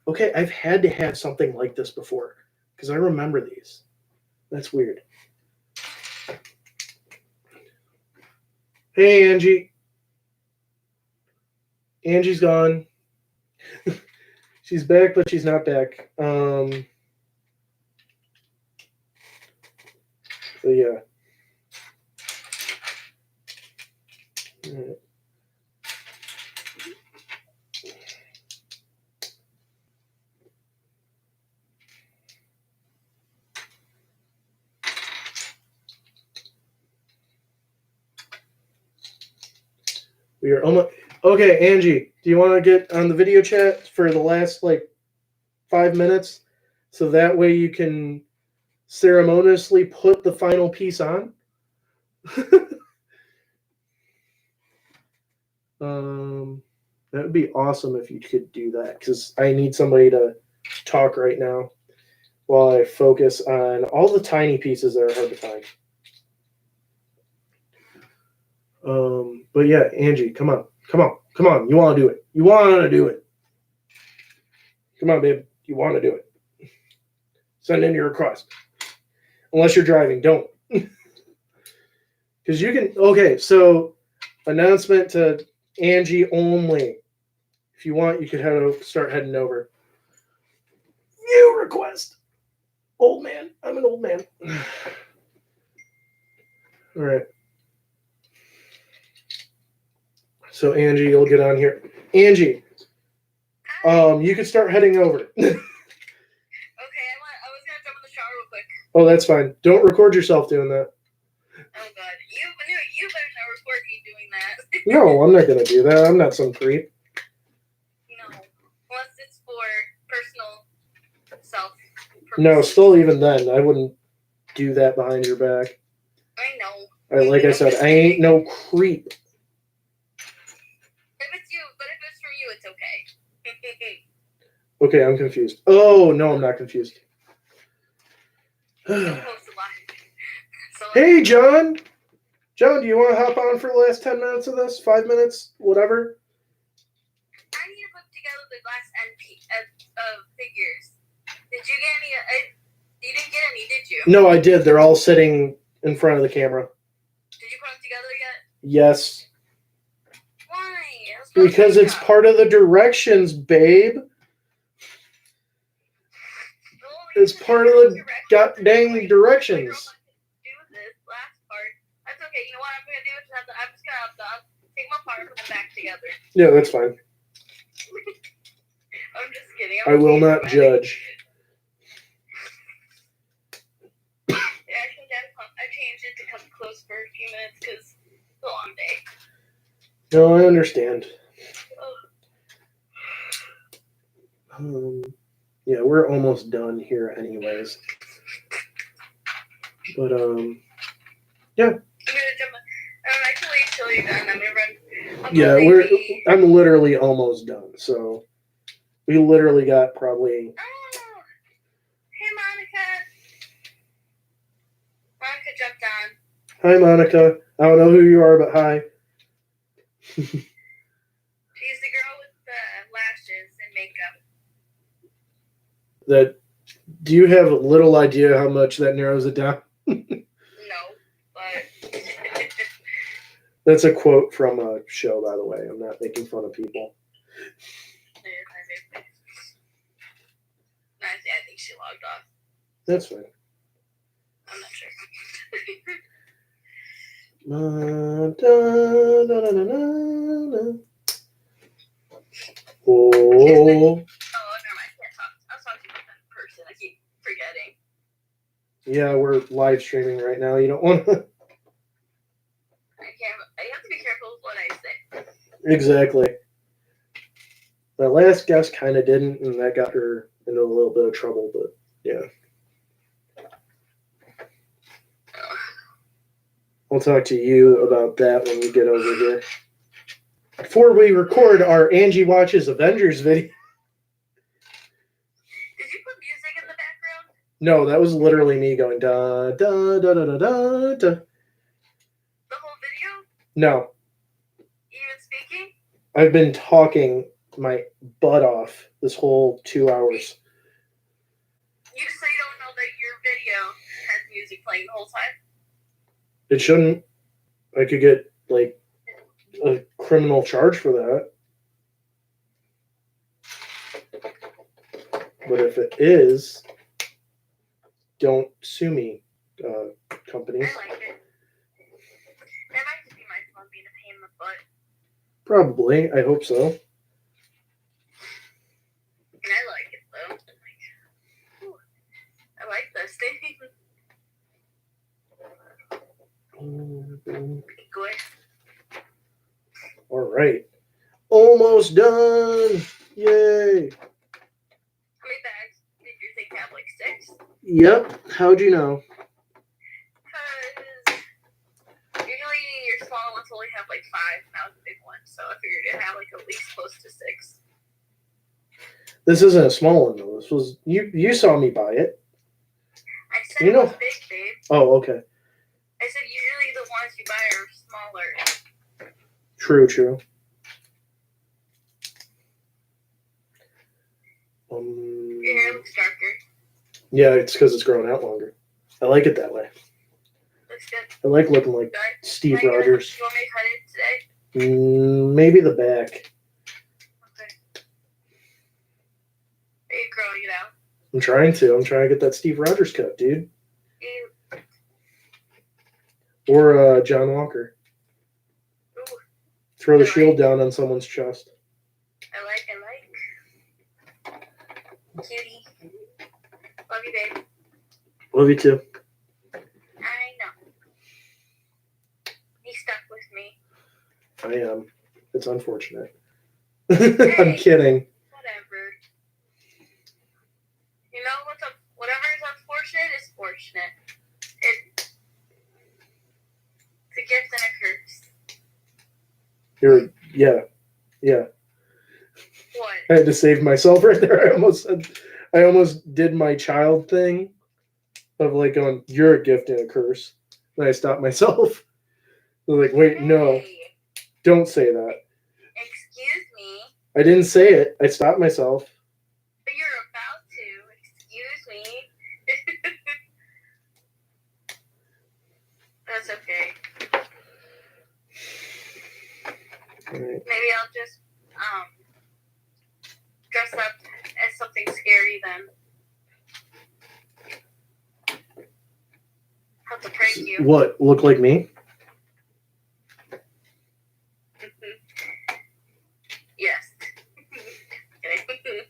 Okay, I've had to have something like this before because I remember these. That's weird. Hey, Angie. Angie's gone. She's back, but she's not back. So yeah. All right. We are almost okay. Angie, do you want to get on the video chat for the last 5 minutes, so that way you can ceremoniously put the final piece on? That would be awesome if you could do that, because I need somebody to talk right now while I focus on all the tiny pieces that are hard to find. But yeah, Angie, come on. You want to do it. You want to do it. Come on, babe. You want to do it. Send in your request. Unless you're driving, don't. Because you can. Okay, so announcement to Angie only. If you want, you could start heading over. New request. Old man. I'm an old man. All right. So Angie, you'll get on here. Angie, you can start heading over. Okay, I was gonna jump in the shower real quick. Oh, that's fine. Don't record yourself doing that. Oh god, you better not record me doing that. No, I'm not gonna do that. I'm not some creep. No, unless it's for personal No, still even then, I wouldn't do that behind your back. I know. Like I said, I ain't no creep. If it's you, but if it's from you, it's okay. Okay, I'm confused. Oh, no, I'm not confused. Don't post a lot. So, Hey, John. John, do you want to hop on for the last 10 minutes of this? 5 minutes? Whatever? I need to put together the last NP of figures. Did you get any? You didn't get any, did you? No, I did. They're all sitting in front of the camera. Did you put them together yet? Yes. Why? Because it's part of the directions, babe. It's part of the goddamn directions. Do this last part. That's okay. You know what I'm gonna do? I'm just gonna take them apart and put them back together. Yeah, that's fine. I'm just kidding. I will not judge. Yeah, I changed it to come close for a few minutes because it's a long day. No, I understand. Oh. Yeah, we're almost done here anyways. But, yeah. I'm gonna jump. I can wait till you're done. I'm gonna run. Yeah, I'm literally almost done. So we literally got probably. Oh, hey Monica. Monica jumped on. Hi, Monica. I don't know who you are, but hi. She's the girl with the lashes and makeup. Do you have a little idea how much that narrows it down? No, but That's a quote from a show, by the way. I'm not making fun of people. I think she logged off. That's fine. I'm not sure. Oh. Oh, never mind. I can't talk. I was talking about that in person. I keep forgetting. Yeah, we're live streaming right now. You don't want to. I have to be careful with what I say. Exactly. The last guest kind of didn't, and that got her into a little bit of trouble, but yeah. I'll talk to you about that when we get over here. Before we record our Angie Watches Avengers video. Did you put music in the background? No, that was literally me going da da da da da da da. The whole video? No, Even speaking? I've been talking my butt off this whole 2 hours. You just say you don't know that your video has music playing the whole time? It shouldn't. I could get like a criminal charge for that. But if it is, don't sue me, companies. I like it. That might just be my phone being a pain in the butt. Probably. I hope so. And I like it though. Ooh, I like this thing. Good. All right. Almost done. Yay. How many bags did your thing have? Like 6? Yep. How'd you know? Because usually your small ones only have like 5, and that was a big one. So I figured it'd have like at least close to 6. This isn't a small one though. This was you saw me buy it. I said You it know- was big, babe. Oh, okay. I said usually the ones you buy are smaller. True. Your hair looks darker. Yeah, it's because it's growing out longer. I like it that way. Looks good. I like looking like Good. Steve Are you gonna- Rogers. You want me to cut it today? Maybe the back. Okay. Are you growing it out? I'm trying to get that Steve Rogers cut, dude. Ew. Or John Walker. Ooh. Throw the shield down on someone's chest. I like. Cutie. Love you, babe. Love you too. I know. He's stuck with me. I am. It's unfortunate. I'm kidding. Whatever. You know what's up? Whatever Yeah. What? I had to save myself right there. I almost did my child thing of like going, "You're a gift and a curse." And I stopped myself. I was like, "Wait, no, Hey, don't say that." excuse me. I didn't say it. I stopped myself. But you're about to. Excuse me. That's okay. All right. Maybe I'll just dress up as something scary then. Have to prank you. What? Look like me? Yes. Okay.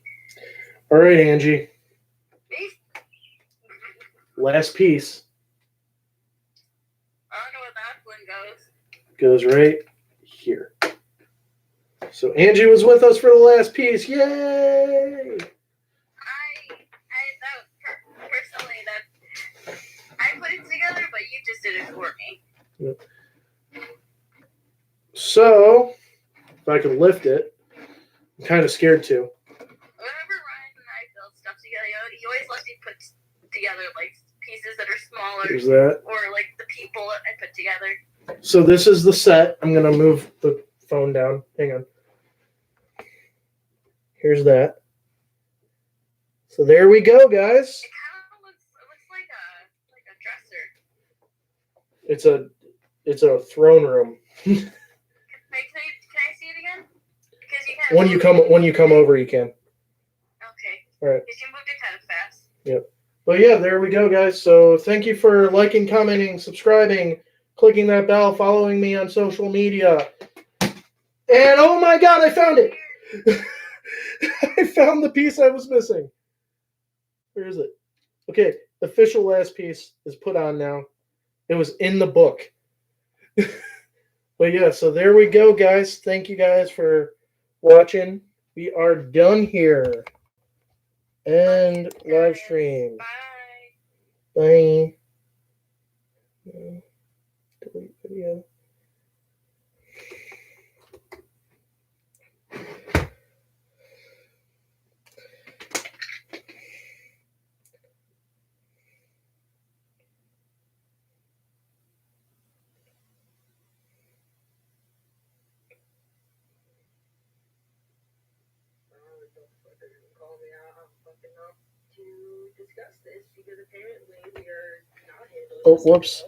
All right, Angie. Me? Last piece I don't know where that one goes. goes right here. So Angie was with us for the last piece. Yay! Personally, that I put it together, but you just did it for me. So, if I could lift it, I'm kind of scared to. Whenever Ryan and I build stuff together, he always lets me put together like pieces that are smaller, There's that. or like the people I put together. So this is the set. I'm going to move the phone down. Hang on. Here's that. So there we go, guys. It kind of looks like a dresser. It's a throne room. Can I see it again? Because you kind of When you come over, you can. Okay. All right. Because you moved it kind of fast. But yeah, there we go, guys. So thank you for liking, commenting, subscribing, clicking that bell, following me on social media. And oh my God, I found it! I found the piece I was missing. Where is it? Okay, the official last piece is put on now. It was in the book. But yeah, so there we go, guys. Thank you guys for watching. We are done here. And live stream. Bye. Bye. Delete video. Call me out. I'm fucking up to discuss this because apparently we are not handling. Oh, whoops.